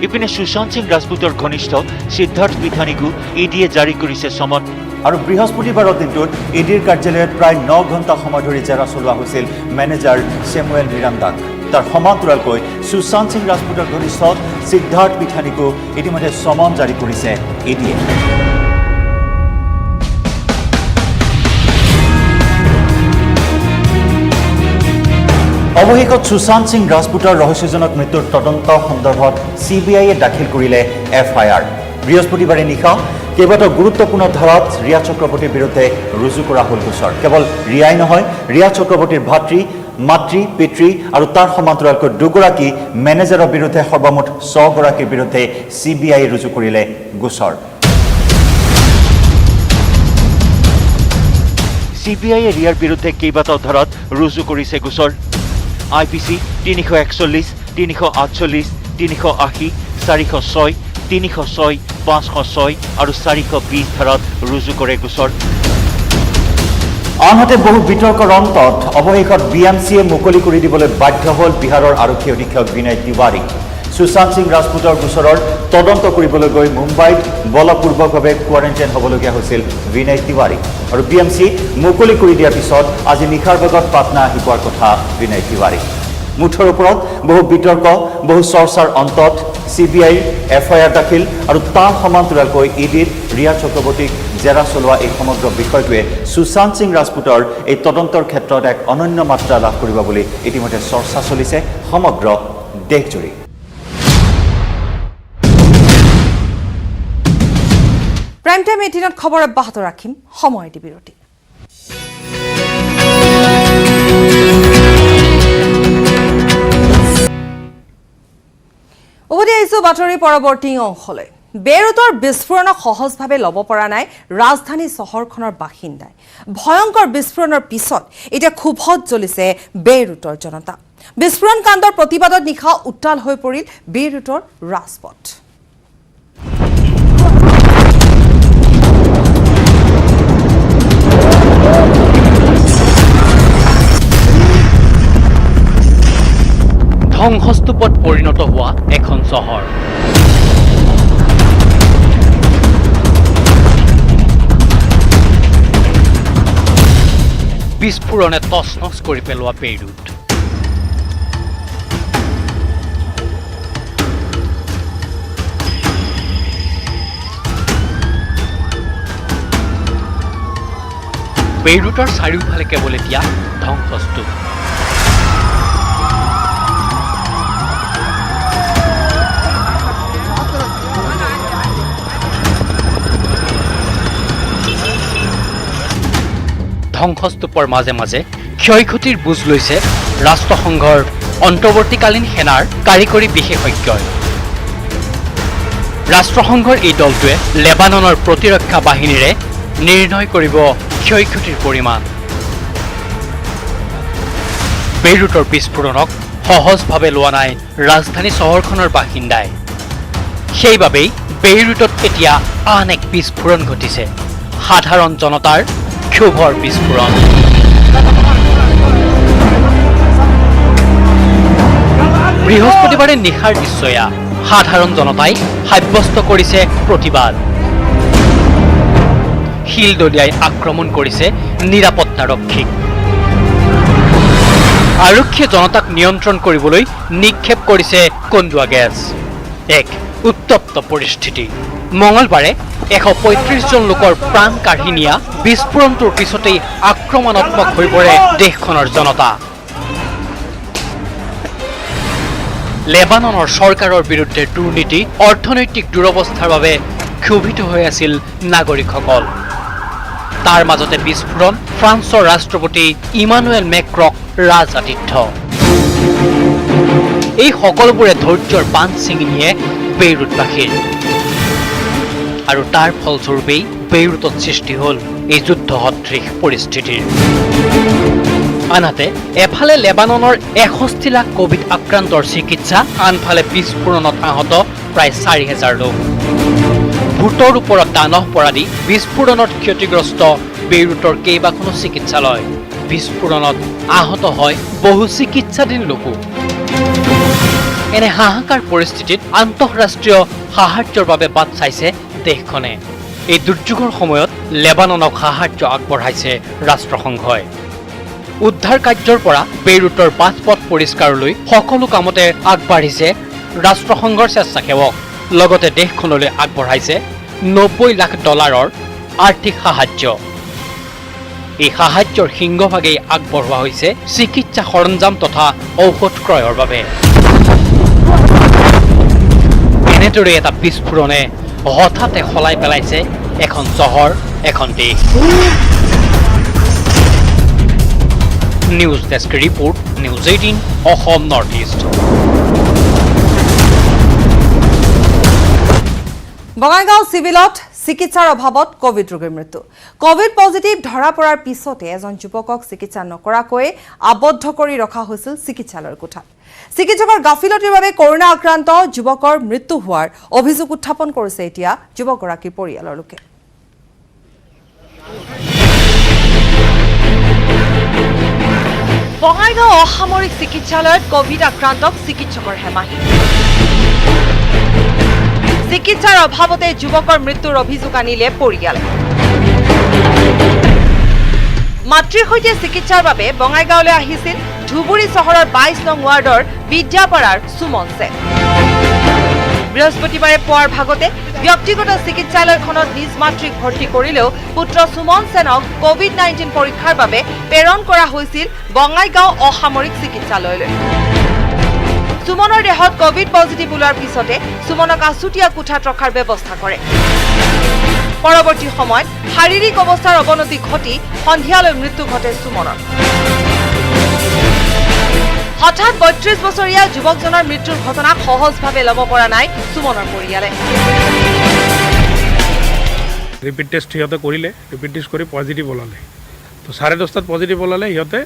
ইপিনে সুশান্ত সিং ৰাজপুতৰ ঘনিষ্ঠ সিদ্ধাৰ্থ পিঠানীকো ইডিয়ে জাৰি কৰিছে চমন। আৰু বৃহস্পতিবাৰৰ দিনটোত ইডিৰ কাৰ্যালয়ত প্ৰায় 9 ঘণ্টা সময় ধৰি জেৰা চলোৱা হৈছিল মেনেজাৰ চেমুৱেল মিৰাণ্ডাক। তাৰ সমান্তৰালকৈ সুশান্ত সিং ৰাজপুতৰ ঘনিষ্ঠ সিদ্ধাৰ্থ পিঠানীকো ইতিমধ্যে সমন জাৰি কৰিছে ইডিয়ে। অৱশেষত সুশান্ত সিং ৰাজপুতৰ ৰহস্যজনক মৃত্যুৰ তদন্ত সন্দৰ্ভত CBIয়ে দাখিল কৰিলে FIR। বৃহস্পতিবাৰে নিশা কেইবাটাও গুৰুত্বপূৰ্ণ ধাৰাত ৰিয়া চক্ৰৱৰ্তীৰ বিৰুদ্ধে ৰুজু কৰা হ'ল গোচৰ। কেৱল ৰিয়াই নহয়, ৰিয়া চক্ৰৱৰ্তীৰ ভাতৃ, মাতৃ, পিতৃ আৰু তাৰ সমান্তৰালকৈ দুগৰাকী মেনেজাৰৰ বিৰুদ্ধে সৰ্বমুঠ 6 গৰাকীৰ বিৰুদ্ধে CBIয়ে ৰুজু কৰিলে গোচৰ। CBIয়ে ৰিয়াৰ বিৰুদ্ধে কেইবাটাও ধাৰাত ৰুজু কৰিছে গোচৰ। IPC 341, 348, 380, 406, 306, 506 আৰু 420 ধাৰাত ৰুজু কৰে গোচৰ। আনহাতে বহু বিতৰ্কৰ অন্তত অৱশেষত BMCয়ে মুকলি কৰি দিবলৈ বাধ্য হ'ল বিহাৰৰ আৰক্ষী অধীক্ষক বিনয় তিৱাৰী। সুশান্ত সিং ৰাজপুতৰ গোচৰৰ তদন্ত কৰিবলৈ গৈ মুম্বাইত বলপূৰ্বকভাৱে কোৱাৰেণ্টাইন হ'বলগীয়া হৈছিল বিনয় তিৱাৰী। আৰু BMC মুকলি কৰি দিয়াৰ পিছত আজি নিশাৰ ভাগত পাটনা আহি পোৱাৰ কথা বিনয় তিৱাৰী। মুঠৰ ওপৰত বহু বিতৰ্ক, বহু চৰ্চাৰ অন্তত CBIৰ FIR দাখিল আৰু তাৰ সমান্তৰালকৈ ইডিত ৰিয়া চক্ৰৱৰ্তীক জেৰা চলোৱা এই সমগ্ৰ বিষয়টোৱে সুশান্ত সিং ৰাজপুতৰ এই তদন্তৰ ক্ষেত্ৰত এক অনন্য মাত্ৰা লাভ কৰিব বুলি ইতিমধ্যে চৰ্চা চলিছে সমগ্ৰ দেশজুৰি। প্ৰাইম টাইম 18ত খবৰ অব্যাহত ৰাখিম, সময় এটি বিৰতি। উভতি আহিছো বাতৰিৰ পৰৱৰ্তী অংশলৈ। বেইৰুটৰ বিস্ফোৰণক সহজভাৱে ল'ব পৰা নাই ৰাজধানী চহৰখনৰ বাসিন্দাই। ভয়ংকৰ বিস্ফোৰণৰ পিছত এতিয়া ক্ষোভত জ্বলিছে বেইৰুটৰ জনতা। বিস্ফোৰণ কাণ্ডৰ প্ৰতিবাদত নিশা উত্তাল হৈ পৰিল বেইৰুটৰ ৰাজপথ। ধ্বংসস্তূপত পৰিণত হোৱা এখন চহৰ। বিস্ফোৰণে তছনছ কৰি পেলোৱা বেইৰুট। বেইৰুটৰ চাৰিওফালে কেৱল এতিয়া ধ্বংসস্তূপ। ধ্বংসস্তূপৰ মাজে মাজে ক্ষয়ক্ষতিৰ বুজ লৈছে ৰাষ্ট্ৰসংঘৰ অন্তৰ্বৰ্তীকালীন সেনাৰ কাৰিকৰী বিশেষজ্ঞই। ৰাষ্ট্ৰসংঘৰ এই দলটোৱে লেবাননৰ প্ৰতিৰক্ষা বাহিনীৰে নিৰ্ণয় কৰিব ক্ষয়ক্ষতিৰ পৰিমাণ। বেইৰুটৰ বিস্ফোৰণক সহজভাৱে লোৱা নাই ৰাজধানী চহৰখনৰ বাসিন্দাই। সেইবাবেই বেইৰুটত এতিয়া আন এক বিস্ফোৰণ ঘটিছে, সাধাৰণ জনতাৰ ক্ষোভৰ বিস্ফোৰণ। বৃহস্পতিবাৰে নিশাৰ দৃশ্যয়া সাধাৰণ জনতাই সাব্যস্ত কৰিছে প্ৰতিবাদ। শিল দলিয়াই আক্ৰমণ কৰিছে নিৰাপত্তাৰক্ষীক। আৰক্ষীয়ে জনতাক নিয়ন্ত্ৰণ কৰিবলৈ নিক্ষেপ কৰিছে কন্দুৱা গেছ। এক উত্তপ্ত পৰিস্থিতি। মঙলবাৰে 135 জন লোকৰ প্ৰাণ কাঢ়ি নিয়া বিস্ফোৰণটোৰ পিছতেই আক্ৰমণাত্মক হৈ পৰে দেশখনৰ জনতা। লেবাননৰ চৰকাৰৰ বিৰুদ্ধে দুৰ্নীতি, অৰ্থনৈতিক দুৰৱস্থাৰ বাবে ক্ষোভিত হৈ আছিল নাগৰিকসকল। তাৰ মাজতে বিস্ফোৰণ, ফ্ৰান্সৰ ৰাষ্ট্ৰপতি ইমানুৱেল মেক্ৰক ৰাজআতিথ্য। এই সকলোবোৰে ধৈৰ্যৰ বান্ধ ছিঙি নিয়ে বেইৰুটবাসীৰ। আৰু তাৰ ফলস্বৰূপেই বেইৰুটত সৃষ্টি হ'ল এই যুদ্ধসদৃশ পৰিস্থিতিৰ। আনহাতে এফালে লেবাননৰ 61 লাখ কোভিড আক্ৰান্তৰ চিকিৎসা, আনফালে বিস্ফোৰণত আহত প্ৰায় 4,000 লোক। ভোটৰ ওপৰত দানহ পৰা দি বিস্ফোৰণত ক্ষতিগ্ৰস্ত বেইৰুটৰ কেইবাখনো চিকিৎসালয়। বিস্ফোৰণত আহত হয় বহু চিকিৎসাধীন লোকো। এনে হাহাকাৰ পৰিস্থিতিত আন্তঃৰাষ্ট্ৰীয় সাহায্যৰ বাবে বাট চাইছে দেশখনে। এই দুৰ্যোগৰ সময়ত লেবাননক সাহায্য আগবঢ়াইছে ৰাষ্ট্ৰসংঘই। উদ্ধাৰ কাৰ্যৰ পৰা বেইৰুটৰ বাটপথ পৰিষ্কাৰলৈ সকলো কামতে আগবাঢ়িছে ৰাষ্ট্ৰসংঘৰ স্বেচ্ছাসেৱক। লগতে দেশখনলৈ আগবঢ়াইছে $90 লাখ আৰ্থিক সাহায্য। এই সাহায্যৰ সিংহভাগেই আগবঢ়োৱা হৈছে চিকিৎসা সৰঞ্জাম তথা ঔষধ ক্ৰয়ৰ বাবে। এনেদৰে এটা বিস্ফোৰণে হঠাতে সলাই পেলাইছে এখন চহৰ, এখন দেশ। News desk report, news 18 Assam north east. Bongaigaon চিভিলত চিকিৎসাৰ অভাৱত কোভিড ৰোগীৰ মৃত্যু। কোভিড পজিটিভ ধৰা পৰাৰ পিছতে এজন যুৱকক চিকিৎসা নকৰাকৈ আবদ্ধ কৰি ৰখা হৈছিল চিকিৎসালয়ৰ কোঠাত। চিকিৎসকৰ গাফিলতিৰ বাবে কৰোনা আক্ৰান্ত যুৱকৰ মৃত্যু হোৱাৰ অভিযোগ উত্থাপন কৰিছে এতিয়া যুৱকগৰাকীৰ পৰিয়ালৰ লোকে। বঙাইগাঁও অসামৰিক চিকিৎসালয়ত কোভিড আক্ৰান্তক চিকিৎসকৰ হেমাহি। চিকিৎসাৰ অভাৱতে যুৱকৰ মৃত্যুৰ অভিযোগ আনিলে পৰিয়ালে। মাতৃৰ সৈতে চিকিৎসাৰ বাবে বঙাইগাঁৱলৈ আহিছিল ধুবুৰী চহৰৰ 22 নং ৱাৰ্ডৰ বিদ্যাপাৰাৰ সুমন সেন। বৃহস্পতিবাৰে পুৱাৰ ভাগতে ব্যক্তিগত চিকিৎসালয়খনত নিজ মাতৃক ভৰ্তি কৰিলেও পুত্ৰ সুমন সেনক কোভিড-19 পৰীক্ষাৰ বাবে প্ৰেৰণ কৰা হৈছিল বঙাইগাঁও অসামৰিক চিকিৎসালয়লৈ। সুমনৰ দেহত কোভিড পজিটিভ ওলোৱাৰ পিছতে সুমনক আছুতীয়া কোঠাত ৰখাৰ ব্যৱস্থা কৰে। পৰৱৰ্তী সময়ত শাৰীৰিক অৱস্থাৰ অৱনতি ঘটি সন্ধিয়ালৈ মৃত্যু ঘটে সুমনৰ। হঠাৎ ৩২ বছৰীয়া যুৱকজনৰ মৃত্যুৰ ঘটনাক সহজভাৱে ল'ব পৰা নাই সুমনৰ পৰিয়ালে। ৰিপিট টেষ্ট সিহঁতে কৰিলে, ৰিপিট টেষ্ট কৰি পজিটিভ ওলালে। তো 10:30 পজিটিভ ওলালে। সিহঁতে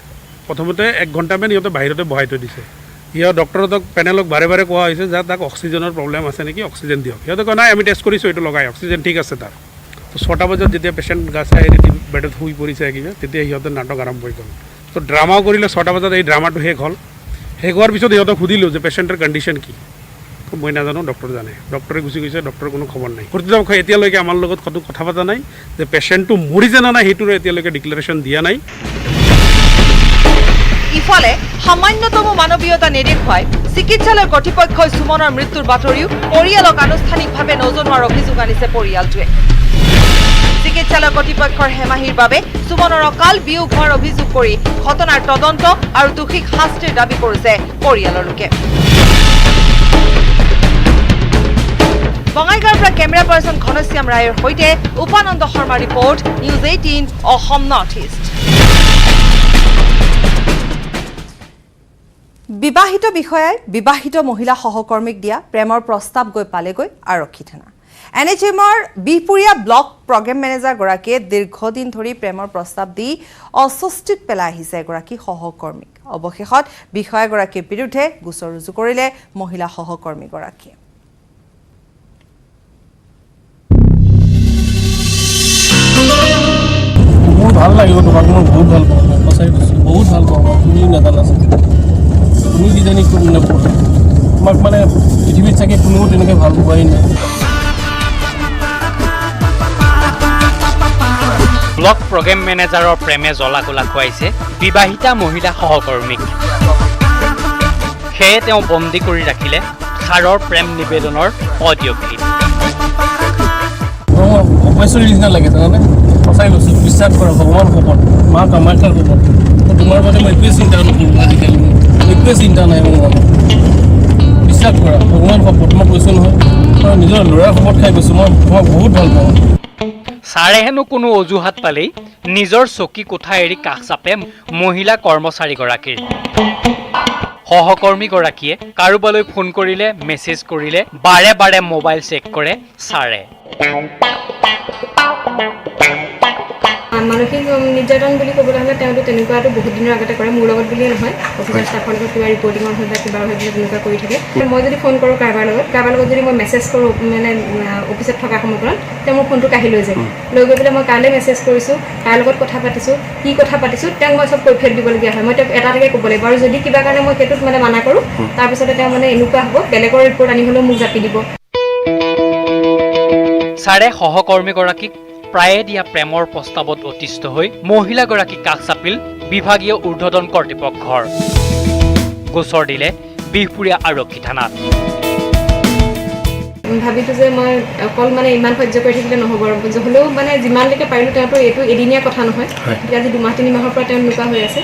প্ৰথমতে 1 ঘণ্টামান সিহঁতে বাহিৰতে বহাই থৈ দিছে। সিহঁত ডক্টৰক পেনেলক বাৰে বাৰে কোৱা হৈছে যে তাক অক্সিজেনৰ প্ৰব্লেম আছে নেকি, অক্সিজেন দিয়ক। সিহঁতে কয় নাই আমি টেষ্ট কৰিছোঁ, এইটো লগাই অক্সিজেন ঠিক আছে তাৰ। তো 6টা বজাত যেতিয়া পেচেণ্ট গা চাই বেডত শুই পৰিছে কিবা, তেতিয়া সিহঁতে নাটক আৰম্ভ হৈ গ'ল। তো ড্ৰামাও কৰিলে 6টা বজাত। এই ড্ৰামাটো শেষ হ'ল। শেষ হোৱাৰ পিছত সিহঁতক সুধিলোঁ যে পেচেণ্টৰ কণ্ডিশ্যন কি। মই নাজানো, ডক্টৰ জানে। ডক্টৰে গুচি গৈছে, ডক্টৰৰ কোনো খবৰ নাই। কৰ্তৃপক্ষ এতিয়ালৈকে আমাৰ লগত কথা পতা নাই যে পেচেণ্টটো মৰিছে নে নাই, সেইটোৰে এতিয়ালৈকে ডিক্লেৰেশ্যন দিয়া নাই। ইফালে সামান্যতম মানৱীয়তা নেদেখুৱাই চিকিৎসালয় কৰ্তৃপক্ষই সুমনৰ মৃত্যুৰ বাতৰিও পৰিয়ালক আনুষ্ঠানিকভাৱে নজনোৱাৰ অভিযোগ আনিছে পৰিয়ালটোৱে। চিকিৎসালয় কৰ্তৃপক্ষৰ হেমাহিৰ বাবে সুমনৰ অকাল বিয়োগ হোৱাৰ অভিযোগ কৰি ঘটনাৰ তদন্ত আৰু দোষীক শাস্তিৰ দাবী কৰিছে পৰিয়ালৰ লোকে। বঙাইগাঁৱৰ পৰা কেমেৰা পাৰ্চন ঘনশ্যাম ৰায়ৰ সৈতে Upananda Sharma report, news 18 Assam north East. বিবাহিত বিষয়াই বিবাহিত মহিলা সহকৰ্মীক দিয়া প্ৰেমৰ প্ৰস্তাৱ গৈ পালেগৈ আৰক্ষী থানা। NHMৰ বিহপুৰীয়া ব্লক প্ৰগ্ৰেম মেনেজাৰগৰাকীয়ে দীৰ্ঘদিন ধৰি প্ৰেমৰ প্ৰস্তাৱ দি অস্বস্তিত পেলাই আহিছে এগৰাকী সহকৰ্মীক। অৱশেষত বিষয়াগৰাকীৰ বিৰুদ্ধে গোচৰ ৰুজু কৰিলে মহিলা সহকৰ্মীগৰাকীয়ে। বহুত ভাল লাগিব তোমাক, মই বহুত ভাল পাওঁ, সঁচাই কৈছোঁ বহুত ভাল পাওঁ। তুমি নাজানা, তুমি কিজানি তোমাক মানে পৃথিৱীত চাগে কোনেও তেনেকৈ ভাল পোৱাই নাই। ব্লক প্ৰগ্ৰেম মেনেজাৰৰ প্ৰেমে জ্বলা গোলা খুৱাইছে বিবাহিতা মহিলা সহকৰ্মীক। সেয়ে তেওঁ বন্দী কৰি ৰাখিলে সাৰৰ প্ৰেম নিবেদনৰ অডিঅ' ক্লিপ। অপেশ্বৰীৰ নিচিনা লাগে জানানে, সঁচাই কৈছোঁ। বিশ্বাস কৰা, ভগৱান শপত, মা কামাখ্যাৰ শপত, তোমাৰ বাবে মই একোৱে চিন্তা নকৰোঁ আজিকালি। একোৱে চিন্তা নাই মোৰ মনত। বিশ্বাস কৰা, ভগৱান শপত, মই কৈছোঁ নহয়, মই নিজৰ ল'ৰাৰ শপত খাই কৈছোঁ। মই তোমাক বহুত ভাল পাওঁ। ছাৰে হেনো কোনো অজুহাত পালেই নিজৰ চকী কোঠা এৰি কাষ চাপে মহিলা কৰ্মচাৰীগৰাকীৰ। সহকৰ্মীগৰাকীয়ে কাৰোবালৈ ফোন কৰিলে, মেছেজ কৰিলে, বাৰে বাৰে মোবাইল চেক কৰে ছাৰে। মানসিক নিৰ্যাতন বুলি ক'বলৈ হ'লে তেওঁলোকে তেনেকুৱাটো বহুত দিনৰ আগতে কৰে, মোৰ লগত বুলিয়ে নহয়, অফিচৰ ষ্টাফৰ লগত কিবা ৰিপৰ্টিঙৰ হৈ বা কিবা হৈ পেলাই তেনেকুৱা কৰি থাকে। মই যদি ফোন কৰোঁ কাৰোবাৰ লগত যদি মই মেছেজ কৰোঁ মানে অফিচত থকা সময়কণত, তেওঁ মোৰ ফোনটো কাঢ়ি লৈ যায়। লৈ গৈ পেলাই মই কালৈ মেছেজ কৰিছোঁ, কাৰ লগত কথা পাতিছোঁ, কি কথা পাতিছোঁ, তেওঁক মই চব কৈফিয়ত দিবলগীয়া হয়। মই তেওঁক এটা এটাকৈ ক'ব লাগিব, আৰু যদি কিবা কাৰণে মই সেইটোত মানে মানা কৰোঁ, তাৰপিছতে তেওঁ মানে এনেকুৱা হ'ব, বেলেগৰ ৰিপৰ্ট আনি হ'লেও মোক জাপি দিব। ছাৰে সহকৰ্মীগৰাকীক প্ৰায়ে দিয়া প্ৰেমৰ প্ৰস্তাৱত অতিষ্ঠ হৈ মহিলাগৰাকীক কাষ চাপিল বিভাগীয় ঊৰ্ধ্বতন কৰ্তৃপক্ষৰ। গোচৰ দিলে বিহপুৰীয়া আৰক্ষী থানাত। ভাবিছোঁ যে মই অকল মানে ইমান সহ্য কৰি থাকিলে নহ'ব, হ'লেও মানে যিমানলৈকে পাৰিলোঁ তেওঁতো এইটো এদিনীয়া কথা নহয়, গতিকে আজি 2-3 মাহৰ পৰা তেওঁ এনেকুৱা হৈ আছে।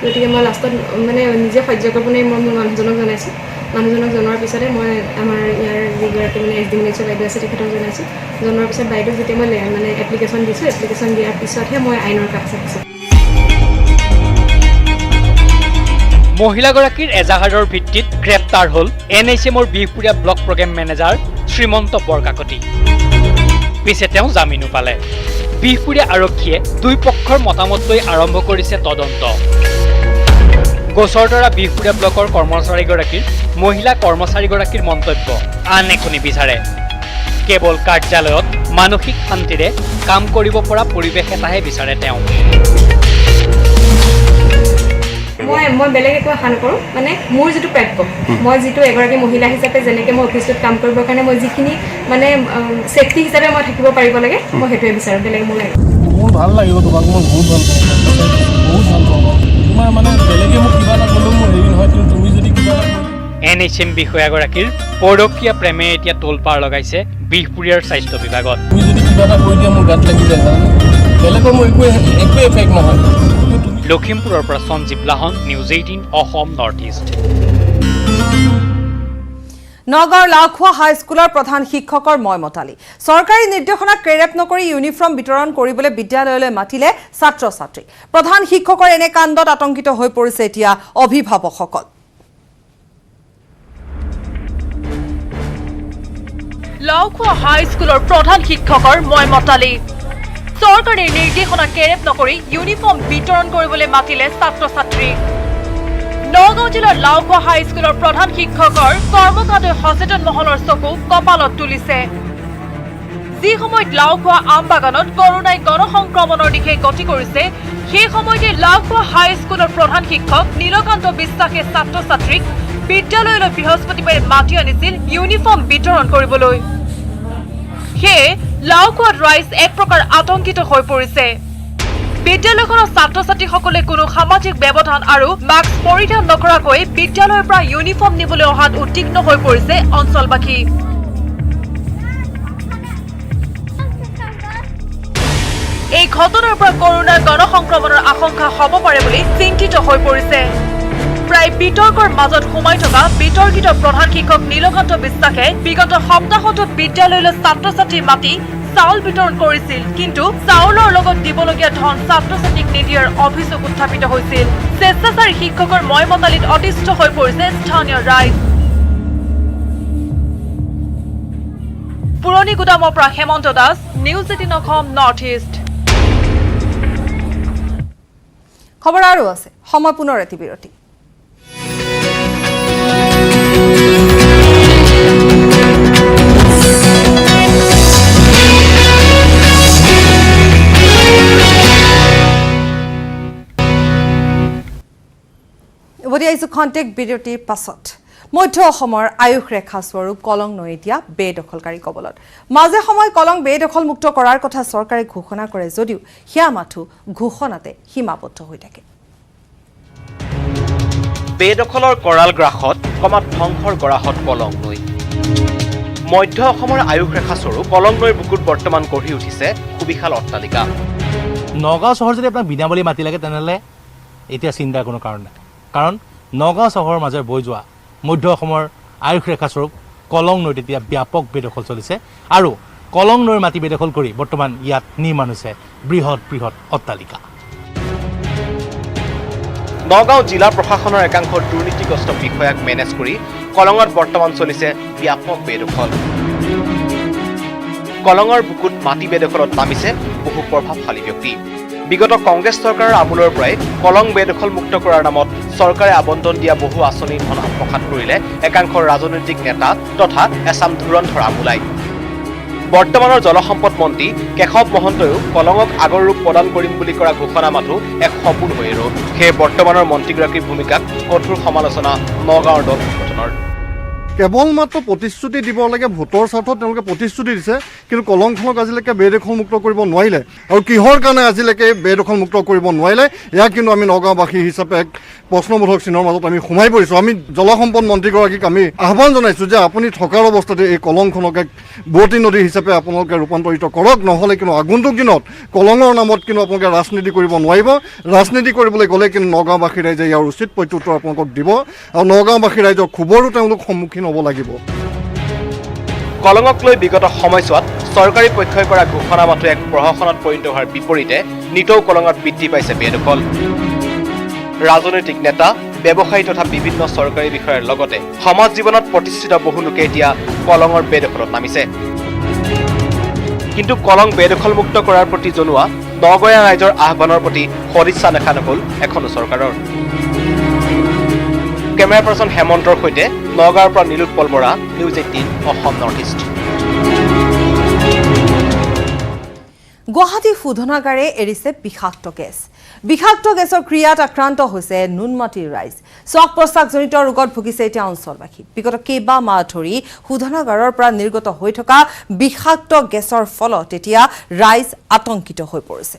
গতিকে মই লাষ্টত মানে নিজে সহ্য কৰিব নোৱাৰি মই মোৰ মানুহজনক জনাইছোঁ। মানুহজনক জনোৱাৰ পিছতে মই আমাৰ ইয়াৰ যিগৰাকী মানে SDMNH বাইদেউ আছে তেখেতক জনাইছোঁ। জনোৱাৰ পিছত বাইদেউ যেতিয়া মই মানে এপ্লিকেশ্যন দিছোঁ, এপ্লিকেশ্যন দিয়াৰ পিছতহে মই আইনৰ কাষ চাপিছোঁ। মহিলাগৰাকীৰ এজাহাৰৰ ভিত্তিত গ্ৰেপ্তাৰ হ'ল NHMৰ Bihpuria block programme manager Shrimanta Borkakoti. পিছে তেওঁ জামিনো পালে। বিহপুৰীয়া আৰক্ষীয়ে দুই পক্ষৰ মতামত লৈ আৰম্ভ কৰিছে তদন্ত। গোচৰ দ্বাৰা বিহপুৰীয়া ব্লকৰ কৰ্মচাৰীগৰাকীৰ মহিলা কৰ্মচাৰীগৰাকীৰ মন্তব্য আন একো নিবিচাৰে। কেৱল কাৰ্যালয়ত মানসিক শান্তিৰে কাম কৰিব পৰা পৰিৱেশ এটাহে বিচাৰে তেওঁ। মই বেলেগ একো আশা নকৰোঁ, মানে মোৰ যিটো প্ৰাপ্য, মই যিটো এগৰাকী মহিলা হিচাপে যেনেকৈ মই অফিচটোত কাম কৰিবৰ কাৰণে মই যিখিনি মানে ছেফটি হিচাপে মই থাকিব পাৰিব লাগে, মই সেইটোৱে বিচাৰোঁ, বেলেগ মোৰ লাগে। মোৰ ভাল লাগিব, তোমাক মই বহুত ভাল পাওঁ, বহুত ভাল পাওঁ। তোমাৰ মানে বেলেগে মোক কিবা এটা ক'লেও মোৰ হেৰি নহয়, কিন্তু তুমি যদি কিবা এটা NHM বিষয়াগৰাকীৰ পৰকীয়া প্ৰেমে এতিয়া তোলপাৰ লগাইছে বিহপুৰীয়াৰ স্বাস্থ্য বিভাগত। তুমি যদি কিবা এটা কৈ দিয়া মোৰ গাত লাগি যায়, জানানে? বেলেগৰ মোৰ একো এফেক্ট নহয়। লখিমপুৰৰ পৰা সঞ্জীৱ লাহন, নিউজ 18 অসম নৰ্থ ইষ্ট। নগাঁৱৰ লাওখোৱা হাইস্কুলৰ প্ৰধান শিক্ষকৰ ময়মতালি। চৰকাৰী নিৰ্দেশনাক কেৰেপ নকৰি ইউনিফৰ্ম বিতৰণ কৰিবলৈ বিদ্যালয়লৈ মাতিলে ছাত্ৰ ছাত্ৰী। প্ৰধান শিক্ষকৰ এনে কাণ্ডত আতংকিত হৈ পৰিছে এতিয়া অভিভাৱকসকল। লাওখোৱা হাইস্কুলৰ প্ৰধান শিক্ষকৰ ময়মতালি। চৰকাৰী নিৰ্দেশনা কেৰেপ নকৰি ইউনিফৰ্ম বিতৰণ কৰিবলৈ মাতিলে ছাত্ৰ ছাত্ৰী। নগাঁও জিলাৰ লাওখোৱা হাইস্কুলৰ প্ৰধান শিক্ষকৰ কৰ্মকাণ্ডে সচেতন মহলৰ চকু কপালত তুলিছে। যি সময়ত লাওখোৱা আম বাগানত কৰোনাই গণসংক্ৰমণৰ দিশে গতি কৰিছে, সেই সময়তে লাওখোৱা হাইস্কুলৰ প্ৰধান শিক্ষক নীলকান্ত বিশ্বাসে ছাত্ৰ ছাত্ৰীক বিদ্যালয়লৈ বৃহস্পতিবাৰে মাতি আনিছিল ইউনিফৰ্ম বিতৰণ কৰিবলৈ। সেয়ে লাওখোৱাত ৰাইজ এক প্ৰকাৰ আতংকিত হৈ পৰিছে। বিদ্যালয়খনৰ ছাত্ৰ ছাত্ৰীসকলে কোনো সামাজিক ব্যৱধান আৰু মাস্ক পৰিধান নকৰাকৈ বিদ্যালয়ৰ পৰা ইউনিফৰ্ম নিবলৈ অহাত উদ্বিগ্ন হৈ পৰিছে অঞ্চলবাসী। এই ঘটনাৰ পৰা কৰোনাৰ গণসংক্ৰমণৰ আশংকা হ'ব পাৰে বুলি চিন্তিত হৈ পৰিছে। প্ৰায় বিতৰ্কৰ মাজত সোমাই থকা বিতৰ্কিত প্ৰধান শিক্ষক নীলকান্ত বিশ্বাসে বিগত সপ্তাহতো বিদ্যালয়লৈ ছাত্ৰ ছাত্ৰী মাতি চাউল বিতৰণ কৰিছিল, কিন্তু চাউলৰ লগত দিবলগীয়া ধন ছাত্ৰ ছাত্ৰীক নিদিয়াৰ অভিযোগ উত্থাপিত হৈছিল। স্বেচ্ছাচাৰী শিক্ষকৰ ময়মতালিত অতিষ্ঠ হৈ পৰিছে স্থানীয় ৰাইজ। পুৰণি গুদামৰ পৰা Hemanta Das, News 18 Assam north East. খবৰ আৰু আছে, সময় পুনৰ এটি বিৰতি। উভতি আহিছোঁ খন্তেক বিৰতিৰ পাছত। মধ্য অসমৰ আয়ুষ ৰেখা স্বৰূপ কলং নৈ এতিয়া বেদখলকাৰী কবলত। মাজে সময়ে কলং বেদখলমুক্ত কৰাৰ কথা চৰকাৰে ঘোষণা কৰে যদিও সেয়া মাথো ঘোষণাতে সীমাবদ্ধ হৈ থাকে। বেদখলৰ কৰাল গ্ৰাসত কমাত ধ্বংসৰ গৰাহত কলং নৈ। মধ্য অসমৰ আয়ুষ ৰেখা স্বৰূপ কলং নৈৰ বুকুত বৰ্তমান গঢ়ি উঠিছে সুবিশাল অট্টালিকা। নগাঁও চহৰ যদি আপোনাক বিনামূলী মাটি লাগে তেনেহ'লে এতিয়া চিন্তাৰ কোনো কাৰণ নাই, কাৰণ নগাঁও চহৰৰ মাজেৰে বৈ যোৱা মধ্য অসমৰ আয়ুষ ৰেখা স্বৰূপ কলং নৈত এতিয়া ব্যাপক বেদখল চলিছে আৰু কলং নৈৰ মাটি বেদখল কৰি বৰ্তমান ইয়াত নিৰ্মাণ হৈছে বৃহৎ বৃহৎ অট্টালিকা। নগাঁও জিলা প্ৰশাসনৰ একাংশ দুৰ্নীতিগ্ৰস্ত বিষয়াক মেনেজ কৰি কলঙত বৰ্তমান চলিছে ব্যাপক বেদখল। কলঙৰ বুকুত মাটি বেদখলত নামিছে বহু প্ৰভাৱশালী ব্যক্তি। বিগত কংগ্ৰেছ চৰকাৰৰ আমোলৰ পৰাই কলং বেদখল মুক্ত কৰাৰ নামত চৰকাৰে আবণ্টন দিয়া বহু আঁচনিৰ ধন আত্মসাৎ কৰিলে একাংশ ৰাজনৈতিক নেতা তথা এচাম ধুৰন্ধৰ আমোলাই। বৰ্তমানৰ জলসম্পদ মন্ত্ৰী কেশৱ মহন্তইও কলঙক আগৰ ৰূপ প্ৰদান কৰিম বুলি কৰা ঘোষণা মাথো এক সপোন হৈ ৰ'ল। সেয়ে বৰ্তমানৰ মন্ত্ৰীগৰাকীৰ ভূমিকাক কঠোৰ সমালোচনা নগাঁৱৰ দল সংগঠনৰ। কেৱল মাত্ৰ প্ৰতিশ্ৰুতি দিব লাগে, ভোটৰ স্বাৰ্থত তেওঁলোকে প্ৰতিশ্ৰুতি দিছে, কিন্তু কলংখনক আজিলৈকে বেদখলমুক্ত কৰিব নোৱাৰিলে। আৰু কিহৰ কাৰণে আজিলৈকে বেদখলমুক্ত কৰিব নোৱাৰিলে, ইয়াক কিন্তু আমি নগাঁওবাসী হিচাপে এক প্ৰশ্নবোধক চিহ্নৰ মাজত আমি সোমাই পৰিছোঁ। আমি জলসম্পদ মন্ত্ৰীগৰাকীক আমি আহ্বান জনাইছোঁ যে আপুনি থকাৰ অৱস্থাতে এই কলংখনক এক বোৱতী নদী হিচাপে আপোনালোকে ৰূপান্তৰিত কৰক, নহ'লে কিন্তু আগন্তুক দিনত কলঙৰ নামত কিন্তু আপোনালোকে ৰাজনীতি কৰিব নোৱাৰিব। ৰাজনীতি কৰিবলৈ গ'লে কিন্তু নগাঁওবাসী ৰাইজে ইয়াৰ উচিত প্ৰত্যুত্তৰ আপোনালোকক দিব, আৰু নগাঁওবাসী ৰাইজৰ ক্ষোভৰো তেওঁলোক সন্মুখীন হ'ব লাগিব। কলঙক লৈ বিগত সময়ছোৱাত চৰকাৰী পক্ষই কৰা ঘোষণা মাথো এক প্ৰহসনত পৰিণত হোৱাৰ বিপৰীতে নিতৌ কলঙত বৃদ্ধি পাইছে বেদখল। ৰাজনৈতিক নেতা, ব্যৱসায়ী তথা বিভিন্ন চৰকাৰী বিষয়াৰ লগতে সমাজ জীৱনত প্ৰতিষ্ঠিত বহু লোকে এতিয়া কলঙৰ বেদখলত নামিছে। কিন্তু কলং বেদখলমুক্ত কৰাৰ প্ৰতি জনোৱা নগঞা ৰাইজৰ আহ্বানৰ প্ৰতি সদিচ্ছা দেখা নগ'ল এখনো চৰকাৰৰ। কেমেৰা পাৰ্চন হেমন্তৰ সৈতে নগাঁৱৰ পৰা Nilotpal Bora, news 18 Assam north east. Guwahati শোধনাগাৰে এৰিছে বিষাক্ত গেছ। বিষাক্ত গেছৰ ক্ৰিয়াত আক্ৰান্ত হৈছে নুনমাটিৰ ৰাইজ। শ্বাস প্ৰশ্বাসজনিত ৰোগত ভুগিছে এতিয়া অঞ্চলবাসী। বিগত কেইবা মাহ ধৰি শোধনাগাৰৰ পৰা নিৰ্গত হৈ থকা বিষাক্ত গেছৰ ফলত এতিয়া ৰাইজ আতংকিত হৈ পৰিছে।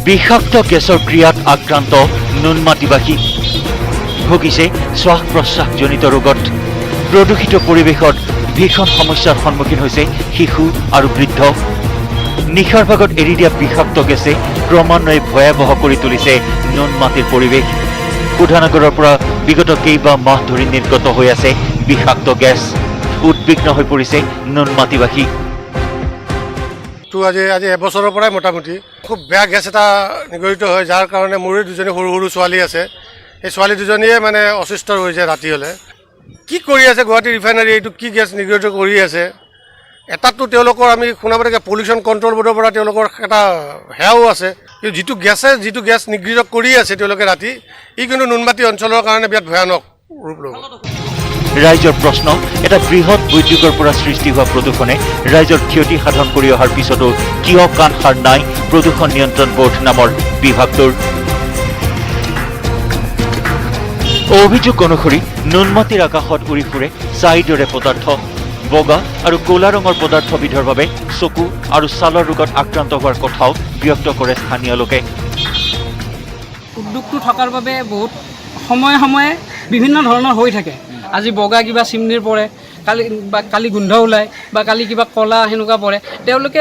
বিষাক্ত গেছৰ ক্ৰিয়াত আক্ৰান্ত নুনমাটিবাসী। ভুগিছে শ্বাস প্ৰশ্বাসজনিত ৰোগত। প্ৰদূষিত পৰিৱেশত ভীষণ সমস্যাৰ সন্মুখীন হৈছে শিশু আৰু বৃদ্ধ। নিশাৰ ভাগত এৰি দিয়া বিষাক্ত গেছে ক্ৰমান্বয়ে ভয়াৱহ কৰি তুলিছে নুনমাটিৰ পৰিৱেশ। শোধনাগাৰৰ পৰা বিগত কেইবা মাহ ধৰি নিৰ্গত হৈ আছে বিষাক্ত গেছ। উদ্বিগ্ন হৈ পৰিছে নুনমাটিবাসী। আজি এবছৰৰ পৰাই মোটামুটি খুব বেয়া গেছ এটা নিগৰিত হয়, যাৰ কাৰণে মোৰে দুজনী সৰু সৰু ছোৱালী আছে। সেই ছোৱালী দুজনীয়ে মানে অসুস্থ হৈ যায় ৰাতি হ'লে। কি কৰি আছে গুৱাহাটী ৰিফাইনাৰী, এইটো কি গেছ নিগৰিত কৰি আছে? এটাতো তেওঁলোকৰ আমি শুনা মতে পলিউশ্যন কণ্ট্ৰল বৰ্ডৰ পৰা তেওঁলোকৰ এটা সেয়াও আছে, কিন্তু যিটো গেছ নিগৰিত কৰি আছে তেওঁলোকে ৰাতি, ই কিন্তু নুনমাটি অঞ্চলৰ কাৰণে বিৰাট ভয়ানক ৰূপ ল'ব। ৰাইজৰ প্ৰশ্ন, এটা বৃহৎ উদ্যোগৰ পৰা সৃষ্টি হোৱা প্ৰদূষণে ৰাইজৰ ক্ষতি সাধন কৰি অহাৰ পিছতো কিয় কাণ সাৰ নাই প্ৰদূষণ নিয়ন্ত্ৰণ বোৰ্ড নামৰ বিভাগটোৰ? অভিযোগ অনুসৰি নুনমাটিৰ আকাশত উৰি ফুৰে ছাইৰ দৰে পদাৰ্থ। বগা আৰু ক'লা ৰঙৰ পদাৰ্থবিধৰ বাবে চকু আৰু ছালৰ ৰোগত আক্ৰান্ত হোৱাৰ কথাও ব্যক্ত কৰে স্থানীয় লোকে। উদ্যোগটো থকাৰ বাবে বহুত সময়ে সময়ে বিভিন্ন ধৰণৰ হৈ থাকে। আজি বগা কিবা চিমনিৰ পৰে, কালি গোন্ধ ওলায় বা কালি কিবা ক'লা সেনেকুৱা পৰে। তেওঁলোকে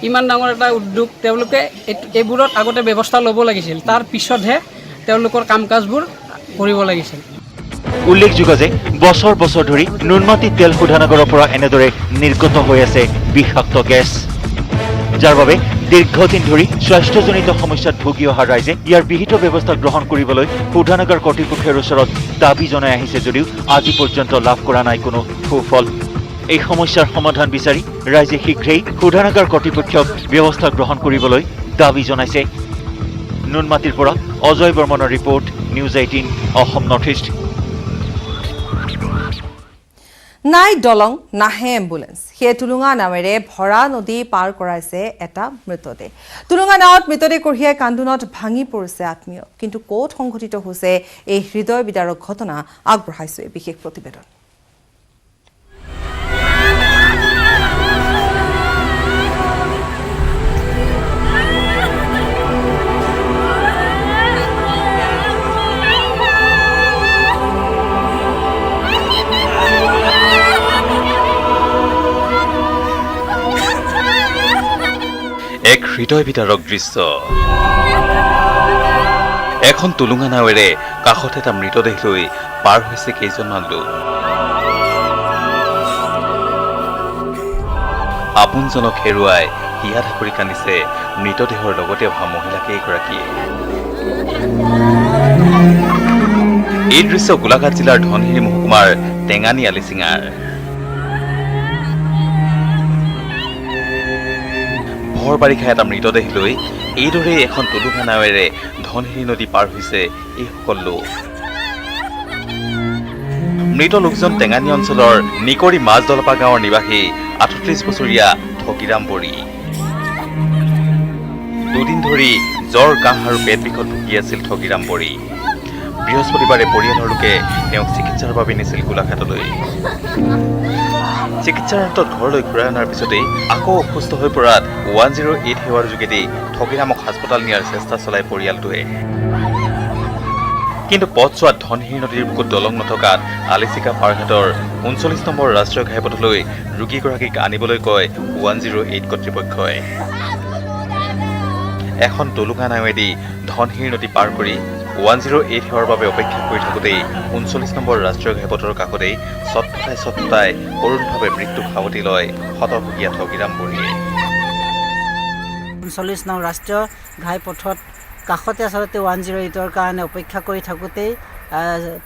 ইমান ডাঙৰ এটা উদ্যোগ, তেওঁলোকে এইবোৰত আগতে ব্যৱস্থা ল'ব লাগিছিল, তাৰ পিছতহে তেওঁলোকৰ কাম কাজবোৰ কৰিব লাগিছিল। উল্লেখযোগ্য যে বছৰ বছৰ ধৰি নুনমাটি তেল শোধনাগাৰৰ পৰা এনেদৰে নিৰ্গত হৈ আছে বিষাক্ত গেছ, যাৰ বাবে দীৰ্ঘদিন ধৰি স্বাস্থ্যজনিত সমস্যাত ভুগি অহা ৰাইজে ইয়াৰ বিহিত ব্যৱস্থা গ্ৰহণ কৰিবলৈ শোধনাগাৰ কৰ্তৃপক্ষৰ ওচৰত দাবী জনাই আহিছে যদিও আজি পৰ্যন্ত লাভ কৰা নাই কোনো সুফল। এই সমস্যাৰ সমাধান বিচাৰি ৰাইজে শীঘ্ৰেই শোধনাগাৰ কৰ্তৃপক্ষক ব্যৱস্থা গ্ৰহণ কৰিবলৈ দাবী জনাইছে। নুনমাটিৰ পৰা অজয় বৰ্মনৰ report, news 18 Assam north east. নাই দলং, নাহে এম্বুলেন্স, সেয়ে টুলুঙা নাৱেৰে ভৰা নদী পাৰ কৰাইছে এটা মৃতদেহ। টুলুঙা নাৱত মৃতদেহ কঢ়িয়াই কান্দোনত ভাঙি পৰিছে আত্মীয়। কিন্তু ক'ত সংঘটিত হৈছে এই হৃদয় বিদাৰক ঘটনা, আগবঢ়াইছো এই বিশেষ প্ৰতিবেদন। এক হৃদয় বিদাৰক দৃশ্য। এখন টুলুঙা নাৱেৰে কাষত এটা মৃতদেহ লৈ পাৰ হৈছে কেইজনমান লোক। আপোনজনক হেৰুৱাই হিয়া ঢাকৰি কান্দিছে মৃতদেহৰ লগতে অহা মহিলাকেইগৰাকীয়ে। এই দৃশ্য গোলাঘাট জিলাৰ ধনশিৰি মহকুমাৰ টেঙানী আলিচিঙাৰ। ভৰ বাৰিষা এটা মৃতদেহ লৈ এইদৰে এখন টুলুঙা নাৱেৰে ধনশিৰি নদী পাৰ হৈছে এইসকল লোক। মৃত লোকজন টেঙানী অঞ্চলৰ নিকৰি মাজদলপা গাঁৱৰ নিবাসী ৩৮ বছৰীয়া ঠগিৰাম বৰী। দুদিন ধৰি জ্বৰ, কাহ আৰু পেট বিষত ভুগি আছিল ঠগিৰাম বৰী। বৃহস্পতিবাৰে পৰিয়ালৰ লোকে তেওঁক চিকিৎসাৰ বাবে নিছিল গোলাঘাটলৈ। চিকিৎসাৰ অন্তত ঘৰলৈ ঘূৰাই অনাৰ পিছতেই আকৌ অসুস্থ হৈ পৰাত 108 সেৱাৰ যোগেদি ঠগিৰামক হাস্পতাল নিয়াৰ চেষ্টা চলায় পৰিয়ালটোৱে। কিন্তু পথছোৱাত ধনশিৰি নদীৰ বুকুত দলং নথকাত আলিচিকা পাৰঘাটৰ 39 নম্বৰ ৰাষ্ট্ৰীয় ঘাইপথলৈ ৰোগীগৰাকীক আনিবলৈ কয় 108 কৰ্তৃপক্ষই। এখন টলুঙা নাৱেদি ধনশিৰি নদী পাৰ কৰি 108 সেৱাৰ বাবে অপেক্ষা কৰি থাকোঁতেই 39 নম্বৰ ৰাষ্ট্ৰীয় ঘাইপথৰ কাষতেই চটফটাই কৰুণভাৱে মৃত্যুক সাৱটি লয় শতভূগীয়া ঠগিৰাম বড়িয়ে। 39 নং ৰাষ্ট্ৰীয় ঘাইপথত কাষতে আচলতে 108ৰ কাৰণে অপেক্ষা কৰি থাকোঁতেই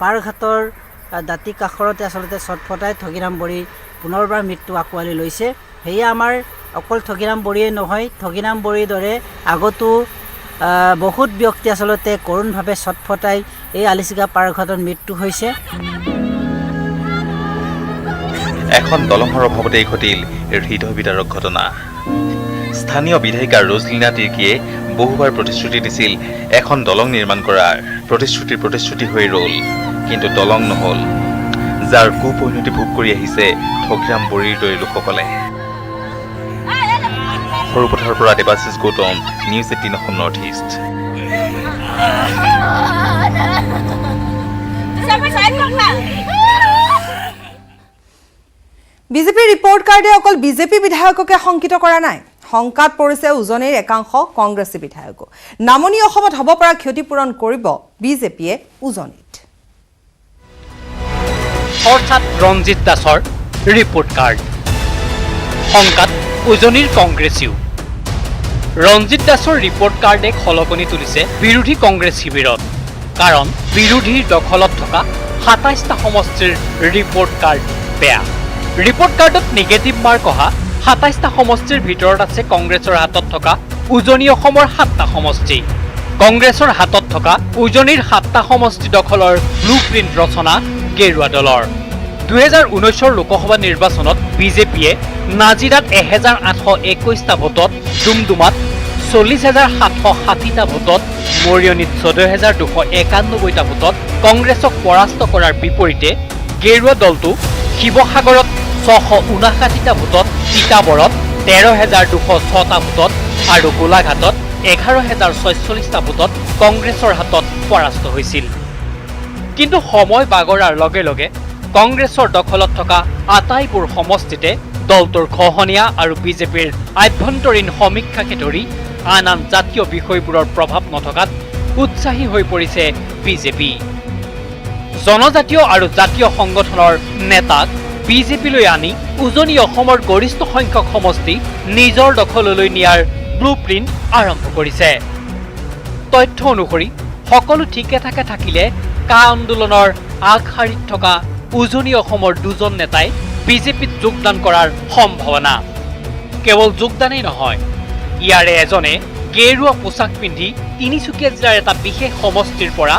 পাৰঘাটৰ দাঁতি কাষৰতে আচলতে চটফটাই ঠগিৰাম বড়ি পুনৰবাৰ মৃত্যু আঁকোৱালি লৈছে। সেয়া আমাৰ অকল ঠগিৰাম বড়িয়ে নহয়, ঠগিৰাম বড়িৰ দৰে আগতো বহুত ব্যক্তি আচলতে কৰুণভাৱে চটফটাই এই আলিচিকা পাৰঘাটত মৃত্যু হৈছে। এখন দলঙৰ অভাৱতেই ঘটিল হৃদয় বিদাৰক ঘটনা। স্থানীয় বিধায়িকা ৰজলীনা তিৰ্কীয়ে বহুবাৰ প্ৰতিশ্ৰুতি দিছিল এখন দলং নিৰ্মাণ কৰাৰ। প্ৰতিশ্ৰুতি হৈ ৰ'ল, কিন্তু দলং নহ'ল, যাৰ কুপৰিণতি ভোগ কৰি আহিছে ঠগিৰাম বড়িৰ দৰে লোকসকলে। সৰুপথাৰৰ পৰা Debashish Gautam, news 18 Assam north east. বিজেপিৰ ৰিপৰ্ট কাৰ্ডে অকল বিজেপি বিধায়ককে শংকিত কৰা নাই, শংকাত পৰিছে উজনিৰ একাংশ কংগ্ৰেছী বিধায়কো। নামনি অসমত হ'ব পৰা ক্ষতিপূৰণ কৰিব বিজেপিয়ে উজনিত। অৰ্থাৎ ৰঞ্জিত দাসৰ ৰিপৰ্ট কাৰ্ড শংকাত উজনিৰ কংগ্ৰেছীও। ৰঞ্জিত দাসৰ ৰিপৰ্ট কাৰ্ডে খলকনি তুলিছে বিৰোধী কংগ্ৰেছ শিবিৰত। কাৰণ বিৰোধীৰ দখলত থকা 27টা সমষ্টিৰ ৰিপৰ্ট কাৰ্ড বেয়া। ৰিপৰ্ট কাৰ্ডত নিগেটিভ মাৰ্ক অহা 27টা সমষ্টিৰ ভিতৰত আছে কংগ্ৰেছৰ হাতত থকা উজনি অসমৰ 7টা সমষ্টি। কংগ্ৰেছৰ হাতত থকা উজনিৰ 7টা সমষ্টি দখলৰ ব্লু প্ৰিণ্ট ৰচনা গেৰুৱা দলৰ। 2019 লোকসভা নিৰ্বাচনত বিজেপিয়ে নাজিৰাত 1821টা ভোটত, ডুমডুমাত 40,760টা ভোটত, মৰিয়নিত 14,291টা ভোটত কংগ্ৰেছক পৰাস্ত কৰাৰ বিপৰীতে গেৰুৱা দলটো শিৱসাগৰত 659টা ভোটত, তিতাবৰত 13,206টা ভোটত আৰু গোলাঘাটত 11,046টা ভোটত কংগ্ৰেছৰ হাতত পৰাস্ত হৈছিল। কিন্তু সময় বাগৰাৰ লগে লগে কংগ্ৰেছৰ দখলত থকা আটাইবোৰ সমষ্টিতে দলটোৰ খহনীয়া আৰু বিজেপিৰ আভ্যন্তৰীণ সমীক্ষাকে ধৰি আন আন জাতীয় বিষয়বোৰৰ প্ৰভাৱ নথকাত উৎসাহী হৈ পৰিছে বিজেপি। জনজাতীয় আৰু জাতীয় সংগঠনৰ নেতাক বিজেপিলৈ আনি উজনি অসমৰ গৰিষ্ঠ সংখ্যক সমষ্টি নিজৰ দখললৈ নিয়াৰ ব্লু প্ৰিণ্ট আৰম্ভ কৰিছে। তথ্য অনুসৰি সকলো ঠিকে থাকে থাকিলে কা আন্দোলনৰ আগশাৰীত থকা উজনি অসমৰ দুজন নেতাই বিজেপিত যোগদান কৰাৰ সম্ভাৱনা। কেৱল যোগদানেই নহয়, ইয়াৰে এজনে গেৰুৱা পোছাক পিন্ধি তিনিচুকীয়া জিলাৰ এটা বিশেষ সমষ্টিৰ পৰা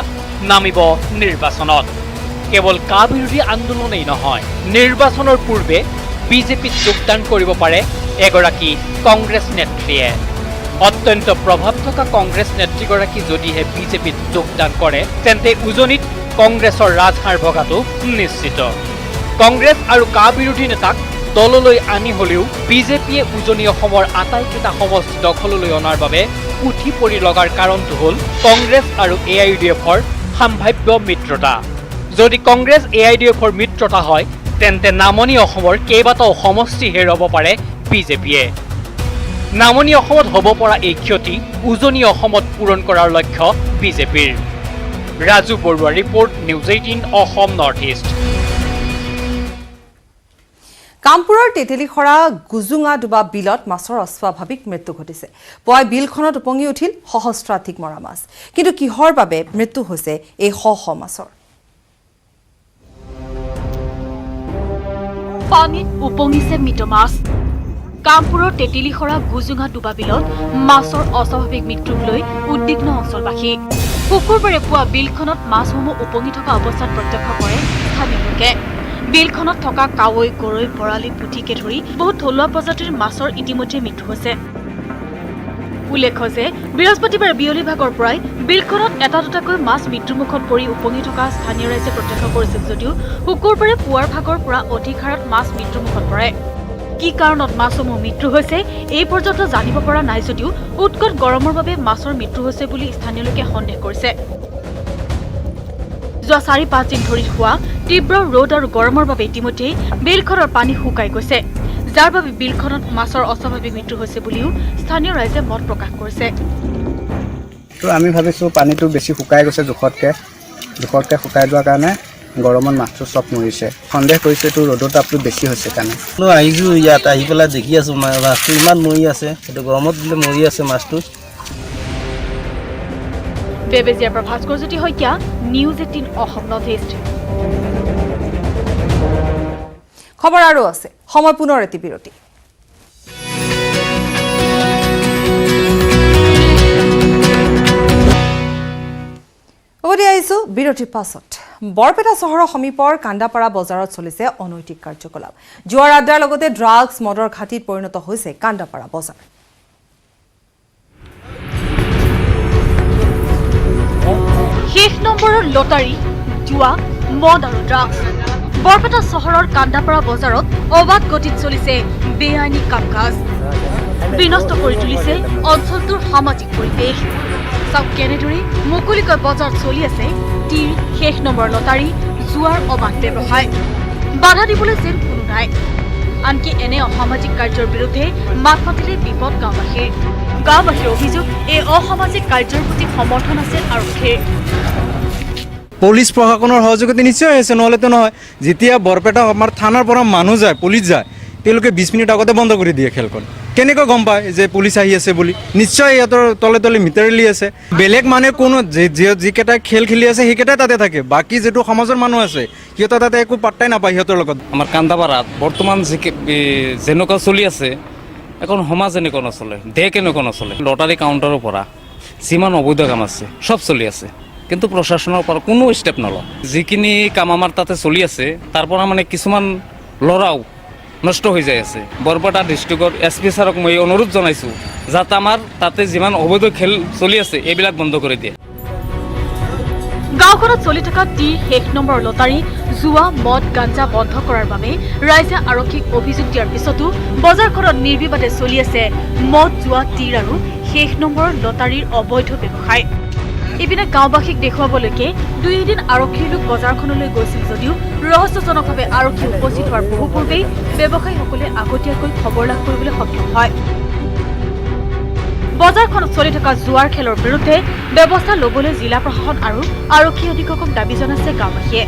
নামিব নিৰ্বাচনত। কেৱল কা বিৰোধী আন্দোলনেই নহয়, নিৰ্বাচনৰ পূৰ্বে বিজেপিত যোগদান কৰিব পাৰে এগৰাকী কংগ্ৰেছ নেত্ৰীয়ে। অত্যন্ত প্ৰভাৱ থকা কংগ্ৰেছ নেত্ৰীগৰাকী যদিহে বিজেপিত যোগদান কৰে, তেন্তে উজনিত কংগ্ৰেছৰ ৰাজহাৰ ভগাটো নিশ্চিত। কংগ্ৰেছ আৰু কা বিৰোধী নেতাক দললৈ আনি হলেও বিজেপিয়ে উজনি অসমৰ আটাইকেইটা সমষ্টি দখললৈ অনাৰ বাবে উঠি পৰি লগাৰ কাৰণটো হ'ল কংগ্ৰেছ আৰু AIUDFৰ সাম্ভাব্য মিত্ৰতা। যদি কংগ্ৰেছ AIUDFৰ মিত্ৰতা হয়, তেন্তে নামনি অসমৰ কেইবাটাও সমষ্টি হেৰুৱাব পাৰে বিজেপিয়ে। নামনি অসমত হ'ব পৰা এই ক্ষতি উজনি অসমত পূৰণ কৰাৰ লক্ষ্য বিজেপিৰ। Raju Baruah report, news 18 Assam north East. কামপুৰৰ তেতেলীখৰা গুজুঙাডুবা বিলত মাছৰ অস্বাভাৱিক মৃত্যু ঘটিছে। পুৱাই বিলখনত উপঙি উঠিল সহস্ৰাধিক মৰা মাছ। কিন্তু কিহৰ বাবে মৃত্যু হৈছে এই শ শ মাছৰ? পানীত উপঙিছে মৃত মাছ। কামপুৰৰ তেতেলীখৰা গুজুঙাডুবা বিলত মাছৰ অস্বাভাৱিক মৃত্যুক লৈ উদ্বিগ্ন অঞ্চলবাসী। শুকুৰবাৰে পুৱা বিলখনত মাছসমূহ উপঙি থকা অৱস্থাত প্ৰত্যক্ষ কৰে স্থানীয় লোকে। বিলখনত থকা কাৱৈ, গৰৈ, বৰালি, পুঠিকে ধৰি বহু থলুৱা প্ৰজাতিৰ মাছৰ ইতিমধ্যে মৃত্যু হৈছে। উল্লেখ্য যে বৃহস্পতিবাৰে বিয়লি ভাগৰ পৰাই বিলখনত এটা দুটাকৈ মাছ মৃত্যুমুখত পৰি উপঙি থকা স্থানীয় ৰাইজে প্ৰত্যক্ষ কৰিছিল যদিও শুকুৰবাৰে পুৱাৰ ভাগৰ পৰা অধিক হাৰত মাছ মৃত্যুমুখত পৰে। কি কাৰণত মাছসমূহ মৃত্যু হৈছে এই পৰ্যন্ত জানিব পৰা নাই যদিও উৎকট গৰমৰ বাবে মাছৰ মৃত্যু হৈছে বুলি স্থানীয় লোকে সন্দেহ কৰিছে। যোৱা ৪-৫ দিন ধৰি হোৱা তীব্ৰ ৰ'দ আৰু গৰমৰ বাবে ইতিমধ্যেই বিলখনৰ পানী শুকাই গৈছে, যাৰ বাবে বিলখনত মাছৰ অস্বাভাৱিক মৃত্যু হৈছে বুলিও স্থানীয় ৰাইজে মত প্ৰকাশ কৰিছে। তো আমি ভাবিছোঁ পানীটো বেছি শুকাই গৈছে জোখতকৈ শুকাই যোৱাৰ কাৰণে গৰমত মাছটো চব মৰিছে। সন্দেহ কৰিছোঁ এইটো ৰ'দৰ তাপটো বেছি হৈছে কাৰণে। মই আহিছোঁ ইয়াত আহি পেলাই দেখি আছোঁ মাছটো ইমান মৰি আছে, সেইটো গৰমত দিলে মৰি আছে মাছটো। বেবেজিয়াৰ পৰা Bhaskarjyoti Saikia, news 18 Assam north East. খবৰ আৰু আছে, সময় পুনৰ এটি বিৰতি। উভতি আহিছো বিৰতিৰ পাছত। বৰপেটা চহৰৰ সমীপৰ কান্দাপাৰা বজাৰত চলিছে অনৈতিক কাৰ্যকলাপ। জুৱাৰ আড্ডাৰ লগতে ড্ৰাগছ মদৰ ঘাটিত পৰিণত হৈছে কান্দাপাৰা বজাৰ। শেষ নম্বৰৰ লটাৰী, জুৱা, মদ আৰু ড্ৰাগছ। বৰপেটা চহৰৰ কান্দাপাৰা বজাৰত অবাধ গতিত চলিছে বেআইনী কাম কাজ। বিনষ্ট কৰি তুলিছে অঞ্চলটোৰ সামাজিক পৰিৱেশ। চাওক কেনেদৰে মুকলিকৈ বজাৰত চলি আছে টিৰ, শেষ নম্বৰ লটাৰী, জুৱাৰ অবাধ ব্যৱসায়। বাধা দিবলৈ যেন কোনো নাই। আনকি এনে অসামাজিক কাৰ্যৰ বিৰুদ্ধে মাত মাতিলে বিপদ গাঁওবাসীৰ। গাঁওবাসীৰ অভিযোগ, এই অসামাজিক কাৰ্যৰ প্ৰতি সমৰ্থন আছে আৰক্ষীৰ। পুলিচ প্ৰশাসনৰ সহযোগিতা নিশ্চয় আছে, নহ'লেতো নহয়। যেতিয়া বৰপেটা আমাৰ থানাৰ পৰা মানুহ যায়, পুলিচ যায়, তেওঁলোকে 20 মিনিট আগতে বন্ধ কৰি দিয়ে খেলখন। কেনেকৈ গম পায় যে পুলিচ আহি আছে বুলি? নিশ্চয় সিহঁতৰ তলে তলে মিটাৰেলি আছে। বেলেগ মানে কোনো যিকেইটাই খেল খেলি আছে সেইকেইটাই তাতে থাকে, বাকী যিটো সমাজৰ মানুহ আছে সিহঁতৰ তাতে একো পাত্তাই নাপায় সিহঁতৰ লগত। আমাৰ কান্দাপাৰাত বৰ্তমান যেনেকুৱা চলি আছে, এখন সমাজ এনেকুৱা নচলে, দেশ এনেকুৱা নচলে। লটাৰী কাউণ্টাৰৰ পৰা যিমান অবৈধ কাম আছে চব চলি আছে, কিন্তু প্ৰশাসনৰ পৰা কোনো ষ্টেপ নলয়। যিখিনি কাম আমাৰ তাতে চলি আছে তাৰ পৰা মানে কিছুমান ল'ৰাও নষ্ট হৈ যাই আছে। বৰপেটা ডিষ্ট্ৰিক্টৰ SP ছাৰক মই অনুৰোধ জনাইছোঁ যাতে আমাৰ তাতে যিমান অবৈধ খেল চলি আছে এইবিলাক বন্ধ কৰি দিয়ে। গাঁওখনত চলি থকা টিৰ, শেষ নম্বৰ লটাৰী, জুৱা, মদ, গাঞ্জা বন্ধ কৰাৰ বাবে ৰাইজে আৰক্ষীক অভিযোগ দিয়াৰ পিছতো বজাৰখনত নিৰ্বিবাদে চলি আছে মদ, জুৱা, টিৰ আৰু শেষ নম্বৰৰ লটাৰীৰ অবৈধ ব্যৱসায়। ইপিনে গাঁওবাসীক দেখুৱাবলৈকে 2 দিন আৰক্ষীৰ লোক বজাৰখনলৈ গৈছিল যদিও ৰহস্যজনকভাৱে আৰক্ষী উপস্থিত হোৱাৰ বহু পূৰ্বেই ব্যৱসায়ীসকলে আগতীয়াকৈ খবৰ লাভ কৰিবলৈ সক্ষম হয়। বজাৰখনত চলি থকা জুৱাৰ খেলৰ বিৰুদ্ধে ব্যৱস্থা ল'বলৈ জিলা প্ৰশাসন আৰু আৰক্ষী অধীক্ষকক দাবী জনাইছে গাঁওবাসীয়ে।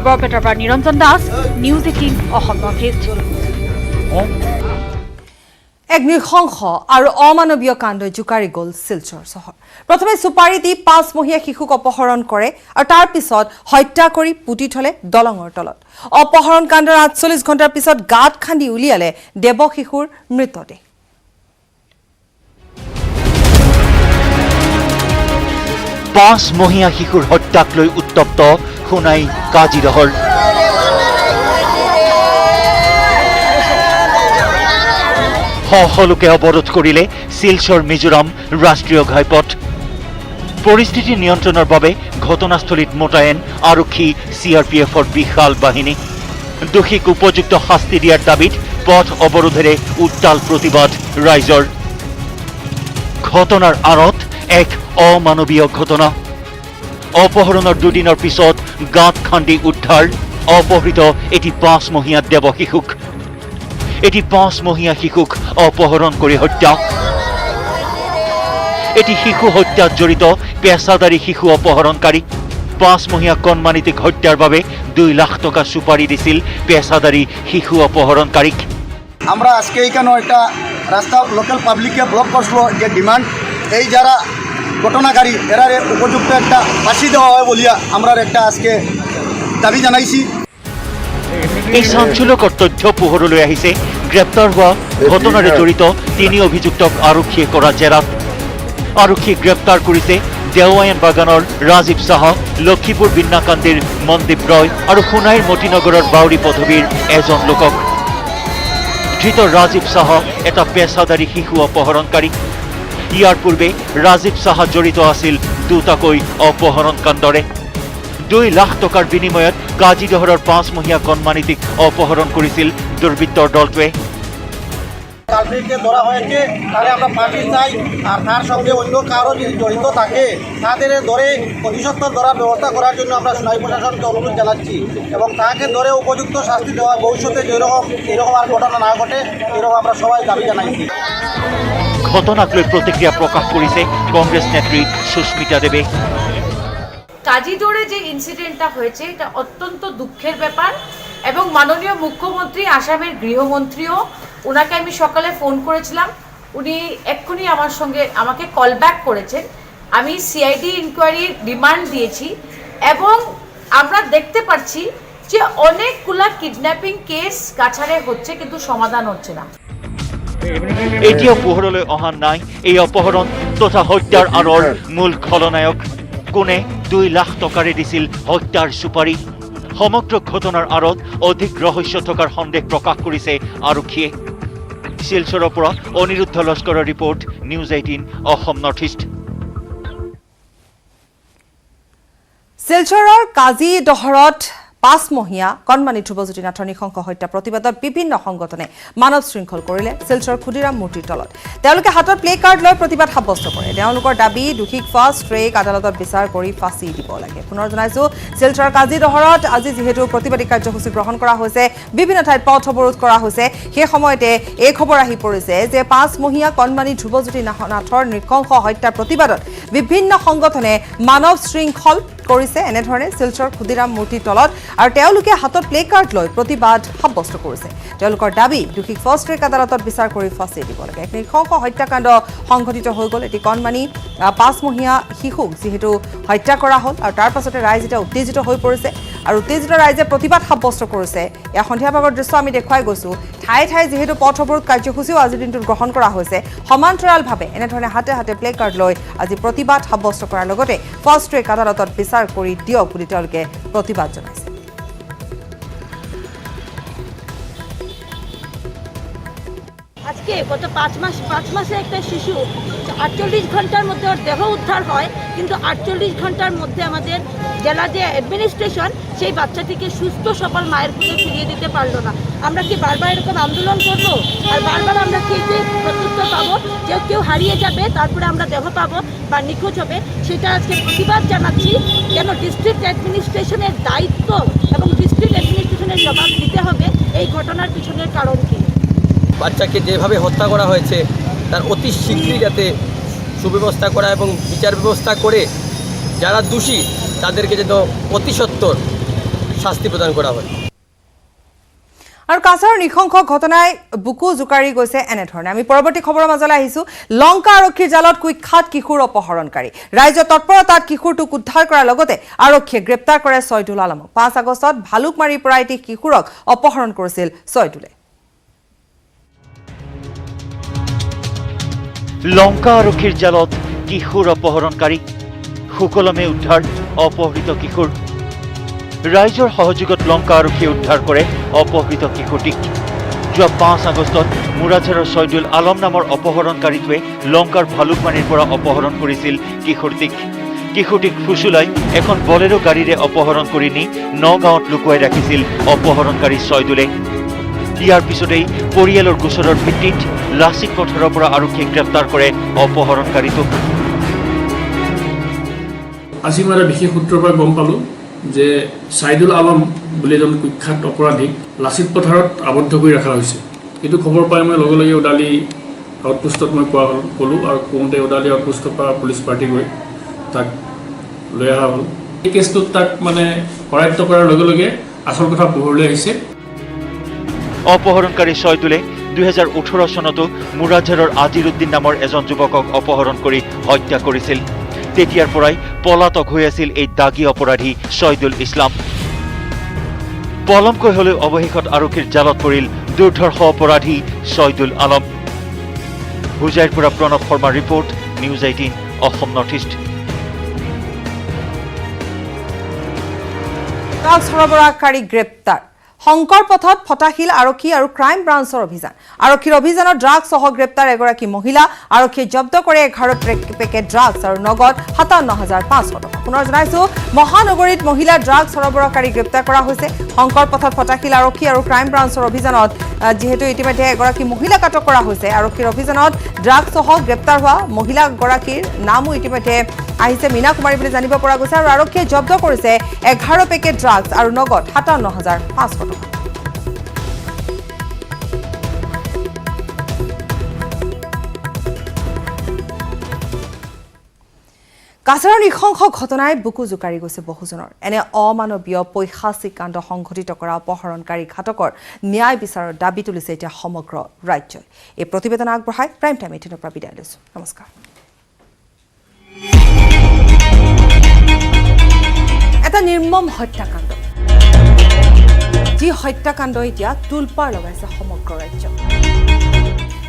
বৰপেটাৰ পৰা Niranjan Das, News 18 Assam north east. এক নৃশংস আৰু অমানৱীয় কাণ্ডই জোকাৰি গ'ল শিলচৰ চহৰ। প্ৰথমে চুপাৰী দি 5 মহীয়া শিশুক অপহৰণ কৰে আৰু তাৰ পিছত হত্যা কৰি পুতি থলে দলঙৰ তলত। অপহৰণ কাণ্ডৰ 48 ঘণ্টাৰ পিছত গাঁত খান্দি উলিয়ালে দেৱ শিশুৰ মৃতদেহ। পাঁচ মহীয়া শিশুৰ হত্যাক লৈ উত্তপ্ত সোণাই কাজিৰহৰ। লোকে অৱৰোধ কৰিলে শিলচৰ মিজোৰাম ৰাষ্ট্ৰীয় ঘাইপথ। পৰিস্থিতি নিয়ন্ত্ৰণৰ বাবে ঘটনাস্থলীত মোতায়েন আৰক্ষী, CRPFৰ বিশাল বাহিনী। দোষীক উপযুক্ত শাস্তি দিয়াৰ দাবীত পথ অৱৰোধেৰে উত্তাল প্ৰতিবাদ ৰাইজৰ। ঘটনাৰ আঁৰত এক অমানৱীয় ঘটনা। অপহৰণৰ 2 দিনৰ পিছত গাঁত খান্দি উদ্ধাৰ অপহৃত এটি 5 মহীয়া দেৱ শিশুক। এটি 5 মহীয়া শিশুক অপহৰণ কৰি হত্যা। এটি শিশু হত্যাত জড়িত পেছাদাৰী শিশু অপহৰণকাৰী। 5 মহীয়া কণমানিটিক হত্যাৰ বাবে 2 লাখ টাকা সুপাৰি দিছিল পেছাদাৰী শিশু অপহৰণকাৰীক। আমরা আজকে এইখানে একটা রাস্তা লোকাল পাবলিককে ব্লক করছিল যে ডিমান্ড এই যারা ঘটনাকারী এরারে উপযুক্ত একটা ফাঁসি দেওয়া হয় বলিয়া আমরা একটা আজকে দাবি জানাইছি। এই চাঞ্চল্যকৰ তথ্য পোহৰলৈ আহিছে গ্ৰেপ্তাৰ হোৱা ঘটনাৰে জড়িত 3 অভিযুক্তক আৰক্ষীয়ে কৰা জেৰাত। আৰক্ষীয়ে গ্ৰেপ্তাৰ কৰিছে দেওয়ায়ন বাগানৰ ৰাজীৱ শাহ, লক্ষীপুৰ বিন্নাকান্দিৰ মনদীপ ৰয় আৰু সোণাইৰ মতিনগৰৰ বাউৰী পদবীৰ এজন লোকক। ধৃত ৰাজীৱ শাহ এটা পেছাদাৰী শিশু অপহৰণকাৰী। ইয়াৰ পূৰ্বে ৰাজীৱ সাহা জড়িত আছিল দুটাকৈ অপহৰণ কাণ্ডৰে 2 লাখ টকাৰ বিনিময়ত কাজিদহৰৰ 5 মহীয়া কণমানিটিক অপহৰণ কৰিছিল দুৰ্বৃত্তৰ দলটোৱে কালপ্রিটকে ধরা হয়েছে তাহলে আমরা ফাঁসি চাই আর তার সঙ্গে অন্য কারো যদি জড়িত থাকে তাদের ধরে অতিসত্বর ধরার ব্যবস্থা করার জন্য আমরা সোনাই প্রশাসনকে অনুরোধ জানাচ্ছি এবং তাকে ধরে উপযুক্ত শাস্তি দেওয়া ভবিষ্যতে এরকম আর ঘটনা না ঘটে এরকম আমরা সবাই দাবি জানাচ্ছি ঘটনাক লৈ প্ৰতিক্ৰিয়া প্ৰকাশ কৰিছে কংগ্ৰেছ নেত্ৰী সুস্মিতা দেৱে কাজিদোড়ে যে ইনসিডেন্টটা হয়েছে এটা অত্যন্ত দুঃখের ব্যাপার এবং মাননীয় মুখ্যমন্ত্রী আসামের গৃহমন্ত্রীও ওনাকে আমি সকালে ফোন করেছিলাম উনি এক্ষুনি আমাকে কল ব্যাক করেছেন আমি সিআইডি ইনকোয়ারির ডিমান্ড দিয়েছি এবং আমরা দেখতে পাচ্ছি যে অনেকগুলা কিডন্যাপিং কেস কাছাড়ে হচ্ছে কিন্তু সমাধান হচ্ছে না এতিয়াও পোহৰলৈ অহা নাই এই অপহৰণ তথা হত্যাৰ আঁৰৰ মূল খলনায়ক কোনে 2 লাখ টকাৰে দিছিল হত্যাৰ সুপাৰী সমগ্ৰ ঘটনাৰ আঁৰত অধিক ৰহস্য থকাৰ সন্দেহ প্ৰকাশ কৰিছে আৰক্ষীয়ে শিলচৰৰ পৰা অনিৰুদ্ধ লস্কৰৰ report news 18 Assam north east শিলচৰৰ কাজিদহৰত 5 মহীয়া কণমানি ধ্ৰুৱজ্যোতি নাথৰ নৃশংস হত্যা প্ৰতিবাদত বিভিন্ন সংগঠনে মানৱ শৃংখল কৰিলে শিলচৰ ক্ষুদিৰাম মূৰ্তিৰ তলত তেওঁলোকে হাতত প্লে কাৰ্ড লৈ প্ৰতিবাদ সাব্যস্ত কৰে তেওঁলোকৰ দাবী দোষীক ফাষ্ট ট্ৰেক আদালতত বিচাৰ কৰি ফাঁচি দিব লাগে পুনৰ জনাইছো শিলচৰ কাজিদহৰত আজি যেহেতু প্ৰতিবাদী কাৰ্যসূচী গ্ৰহণ কৰা হৈছে বিভিন্ন ঠাইত পথ অৱৰোধ কৰা হৈছে সেই সময়তে এই খবৰ আহি পৰিছে যে 5 মহীয়া কণমানি ধ্ৰুৱজ্যোতি নাথৰ নৃশংস হত্যা প্ৰতিবাদত বিভিন্ন সংগঠনে মানৱ শৃংখল কৰিছে এনেধৰণে শিলচৰ ক্ষুদিৰাম মূৰ্তিৰ তলত আৰু তেওঁলোকে হাতত প্লে কাৰ্ড লৈ প্ৰতিবাদ সাব্যস্ত কৰিছে তেওঁলোকৰ দাবী দোষীক ফাষ্ট ট্ৰেক আদালতত বিচাৰ কৰি ফাঁচি দিব লাগে এক নৃশংস হত্যাকাণ্ড সংঘটিত হৈ গ'ল এটি কণমানি 5 মহীয়া শিশুক যিহেতু হত্যা কৰা হ'ল আৰু তাৰ পাছতে ৰাইজ এতিয়া উত্তেজিত হৈ পৰিছে আৰু উত্তেজিত ৰাইজে প্ৰতিবাদ সাব্যস্ত কৰিছে এই সন্ধিয়া ভাগৰ দৃশ্য আমি দেখুৱাই গৈছো ঠাই ঠাই যেহেতু পথ অৱৰোধ কাৰ্যসূচীও আজিৰ দিনটোত গ্ৰহণ কৰা হৈছে সমান্তৰালভাৱে এনেধৰণে হাতে হাতে প্লে কাৰ্ড লৈ আজি প্ৰতিবাদ সাব্যস্ত কৰাৰ লগতে ফাষ্ট ট্ৰেক আদালতত বিচাৰ কৰি দিয়ক বুলি তেওঁলোকে প্ৰতিবাদ জনাইছে আজকে গত 5 মাসে একটা শিশু 48 ঘন্টার মধ্যে ওর দেহ উদ্ধার হয় কিন্তু 48 ঘন্টার মধ্যে আমাদের জেলা যে অ্যাডমিনিস্ট্রেশন সেই বাচ্চাটিকে সুস্থ সবল মায়ের কোলে ফিরিয়ে দিতে পারলো না আমরা কি বারবার এরকম আন্দোলন করবো আর বারবার আমরা কি যে প্রত্যুত্তর পাবো যে কেউ হারিয়ে যাবে তারপরে আমরা দেহ পাবো বা নিখোঁজ হবে সেটা আজকে প্রতিবাদ জানাচ্ছি কেন ডিস্ট্রিক্ট অ্যাডমিনিস্ট্রেশনের দায়িত্ব এবং ডিস্ট্রিক্ট অ্যাডমিনিস্ট্রেশনের জবাব দিতে হবে এই ঘটনার পিছনের কারণ কি বাচ্চাকে যেভাবে হত্যা করা হয়েছে তার অতি শীঘ্রই যাতে সুব্যবস্থা করা এবং বিচার ব্যবস্থা করে যারা দোষী তাদেরকে যেন অতি সত্বর শাস্তি প্ৰদান কৰা হয় আৰু কাছাৰৰ নৃশংস ঘটনাই বুকু জোকাৰি গৈছে এনেধৰণে আমি পৰৱৰ্তী খবৰৰ মাজলৈ আহিছো লংকা আৰক্ষীৰ জালত কুখ্যাত কিশোৰ অপহৰণকাৰী ৰাইজৰ তৎপৰতাত কিশোৰটোক উদ্ধাৰ কৰাৰ লগতে আৰক্ষীয়ে গ্ৰেপ্তাৰ কৰে ছয়দুল আলমক 5 আগষ্টত ভালুকমাৰীৰ পৰা এটি কিশোৰক অপহৰণ কৰিছিল ছয়দুলে লংকা আৰক্ষীৰ জালত কিশোৰ অপহৰণকাৰী সুকলমে উদ্ধাৰ অপহৃত কিশোৰ ৰাইজৰ সহযোগত লংকা আৰক্ষীয়ে উদ্ধাৰ কৰে অপহৃত কিশোৰটিক যোৱা 5 আগষ্টত মুৰাঝাৰৰ ছয়দুল আলম নামৰ অপহৰণকাৰীটোৱে লংকাৰ ভালুকমাৰীৰ পৰা অপহৰণ কৰিছিল কিশোৰটিক ফুচুলাই এখন বলেৰো গাড়ীৰে অপহৰণ কৰি নি নগাঁৱত লুকুৱাই ৰাখিছিল অপহৰণকাৰী ছয়দুলে ইয়াৰ পিছতেই পৰিয়ালৰ গোচৰৰ ভিত্তিত লাচিত পথাৰৰ পৰা আৰক্ষীয়ে গ্ৰেপ্তাৰ কৰে অপহৰণকাৰীটোক আজি মই বিশেষ সূত্ৰৰ পৰা গম পালোঁ যে ছাইদুল আলম বুলি এজন কুখ্যাত অপৰাধীক লাচিত পথাৰত আবদ্ধ কৰি ৰখা হৈছে এইটো খবৰ পাই মই লগে লগে ওদালি আউটপোষ্টত মই ক'লোঁ আৰু কওঁতে ওদালি আউটপোষ্টৰ পৰা পুলিচ পাৰ্টি গৈ তাক লৈ অহা হ'ল এই কেছটোত তাক মানে কৰায়ত্ব কৰাৰ লগে লগে আচল কথা পোহৰলৈ আহিছে অপহৰণকাৰী ছয়দুলে 2018 চনতো মুৰাঝাৰৰ আজিৰুদ্দিন নামৰ এজন যুৱকক অপহৰণ কৰি হত্যা কৰিছিল তেতিয়াৰ পৰাই পলাতক হৈ আছিল এই দাগী অপৰাধী ছয়দুল ইছলাম পলমকৈ হলেও অৱশেষত আৰক্ষীৰ জালত পৰিল দুৰ্ধৰ্ষ অপৰাধী ছয়দুল আলম হুজাইৰ পৰা প্ৰণৱ শৰ্মাৰ report news 18 Assam north east drugs সৰবৰাহকাৰী গ্ৰেপ্তাৰ শংকৰ পথত ফটাশিল আৰক্ষী আৰু ক্ৰাইম ব্ৰাঞ্চৰ অভিযান আৰক্ষীৰ অভিযানত ড্ৰাগছ সহ গ্ৰেপ্তাৰ এগৰাকী মহিলা আৰক্ষীয়ে জব্দ কৰে 11 পেকেট ড্ৰাগছ আৰু নগদ 57,500 টকা পুনৰ জনাইছো মহানগৰীত মহিলা ড্ৰাগছ সৰবৰাহকাৰী গ্ৰেপ্তাৰ কৰা হৈছে শংকৰ পথত ফটাশিল আৰক্ষী আৰু ক্ৰাইম ব্ৰাঞ্চৰ অভিযানত যেহেতু ইতিমধ্যে এগৰাকী মহিলাক আটক কৰা হৈছে আৰক্ষীৰ অভিযানত ড্ৰাগছ সহ গ্ৰেপ্তাৰ হোৱা মহিলাগৰাকীৰ নামো ইতিমধ্যে আহিছে মীনা কুমাৰী বুলি জানিব পৰা গৈছে আৰু আৰক্ষীয়ে জব্দ কৰিছে 11 পেকেট ড্ৰাগছ আৰু নগদ 57,500 টকা কাছাৰৰ নৃশংস ঘটনাই বুকু জোকাৰি গৈছে বহুজনৰ এনে অমানৱীয় পৈশাচিক কাণ্ড সংঘটিত কৰা অপহৰণকাৰী ঘাতকৰ ন্যায় বিচাৰৰ দাবী তুলিছে এতিয়া সমগ্ৰ ৰাজ্যই এই প্ৰতিবেদন আগবঢ়াই প্ৰাইম টাইম 18 পৰা বিদায় লৈছো নমস্কাৰ এটা নিৰ্মম হত্যাকাণ্ড যি হত্যাকাণ্ড এতিয়া তুলপাৰ লগাইছে সমগ্ৰ ৰাজ্য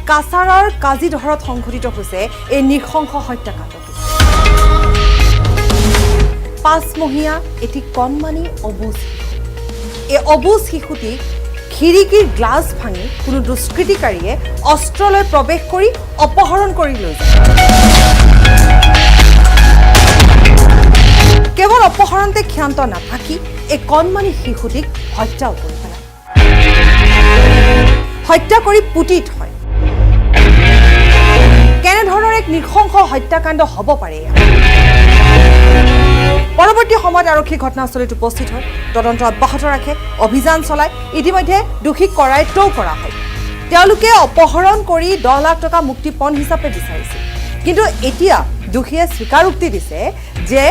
কাছাৰৰ কাজিধৰত সংঘটিত হৈছে এই নৃশংস হত্যাকাণ্ডটো 5 মহীয়া এটি কণমানি অবুজ এই অবুজ শিশুটি খিৰিকীৰ গ্লাছ ভাঙি কোনো দুষ্কৃতিকাৰীয়ে অস্ত্ৰলৈ প্ৰৱেশ কৰি অপহৰণ কৰি লৈ যায় কেৱল অপহৰণতে ক্ষান্ত নাথাকি এই কণমানি শিশুটিক হত্যাও কৰি পেলায় হত্যা কৰি পুতি থয় কেনেধৰণৰ এক নৃশংস হত্যাকাণ্ড হ'ব পাৰে পৰৱৰ্তী সময়ত আৰক্ষী ঘটনাস্থলীত উপস্থিত হয় তদন্ত অব্যাহত ৰাখে অভিযান চলায় ইতিমধ্যে দোষীক কৰায়ত্বও কৰা হয় তেওঁলোকে অপহৰণ কৰি 10 লাখ টকা মুক্তিপণ হিচাপে বিচাৰিছিল কিন্তু এতিয়া দোষীয়ে স্বীকাৰোক্তি দিছে যে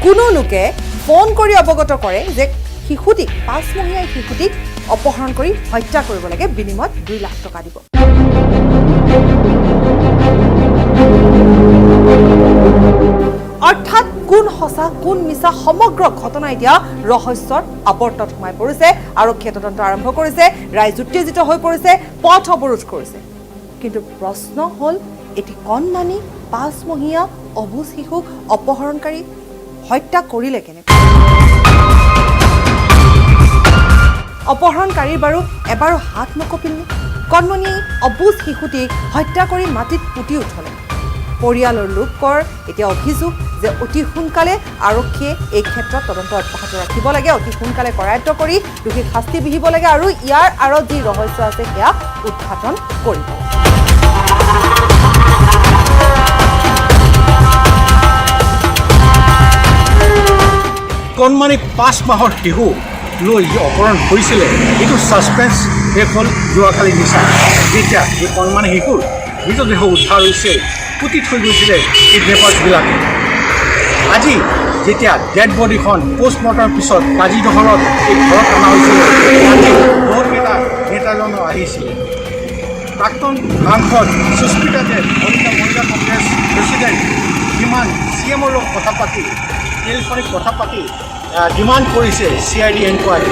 কোনো লোকে ফোন কৰি অৱগত কৰে যে শিশুটিক 5 মহীয়া শিশুটিক অপহৰণ কৰি হত্যা কৰিব লাগে বিনিময়ত 2 লাখ টকা দিব অৰ্থাৎ কোন সঁচা কোন মিছা সমগ্ৰ ঘটনা এতিয়া ৰহস্যৰ আৱৰ্তত সোমাই পৰিছে আৰক্ষীয়ে তদন্ত আৰম্ভ কৰিছে ৰাইজ উত্তেজিত হৈ পৰিছে পথ অৱৰোধ কৰিছে কিন্তু প্ৰশ্ন হ'ল এটি কণমানি 5 মহীয়া অবুজ শিশুক অপহৰণকাৰী হত্যা কৰিলে কেনেকৈ অপহৰণকাৰীৰ বাৰু এবাৰো হাত নকপিলনে কণমানি অবুজ শিশুটিক হত্যা কৰি মাটিত পুতি উঠলে পৰিয়ালৰ লোকৰ এতিয়া অভিযোগ যে অতি সোনকালে আৰক্ষীয়ে এই ক্ষেত্ৰত তদন্ত অব্যাহত ৰাখিব লাগে অতি সোনকালে কৰায়ত্ব কৰি দোষীক শাস্তি বিহিব লাগে আৰু ইয়াৰ আঁৰত যি ৰহস্য আছে সেয়া উদ্ঘাটন কৰিব কণমানি 5 মাহৰ শিশু লৈ যি অপহৰণ হৈছিলে এইটো ছাছপেন্স শেষ হ'ল যোৱাকালি নিশা যেতিয়া এই কণমানি শিশুৰ মৃতদেহ উদ্ধাৰ হৈছে পুতি থৈ গৈছিলে কিডনেপাৰ্ছবিলাকে আজি যেতিয়া ডেড বডিখন পোষ্টমৰ্টমৰ পিছত কাজিদহৰত এই ঘৰত অনা হৈছিলে আজি বহুতকেইটা নেতাজনো আহিছিলে প্ৰাক্তন সাংসদ সুস্মিতা দেৱ মহিলা কংগ্ৰেছ প্ৰেছিডেণ্ট যিমান CMৰ লগত কথা পাতি টেলিফোনিক কথা পাতি ডিমাণ্ড কৰিছে CID এনকুৱাৰী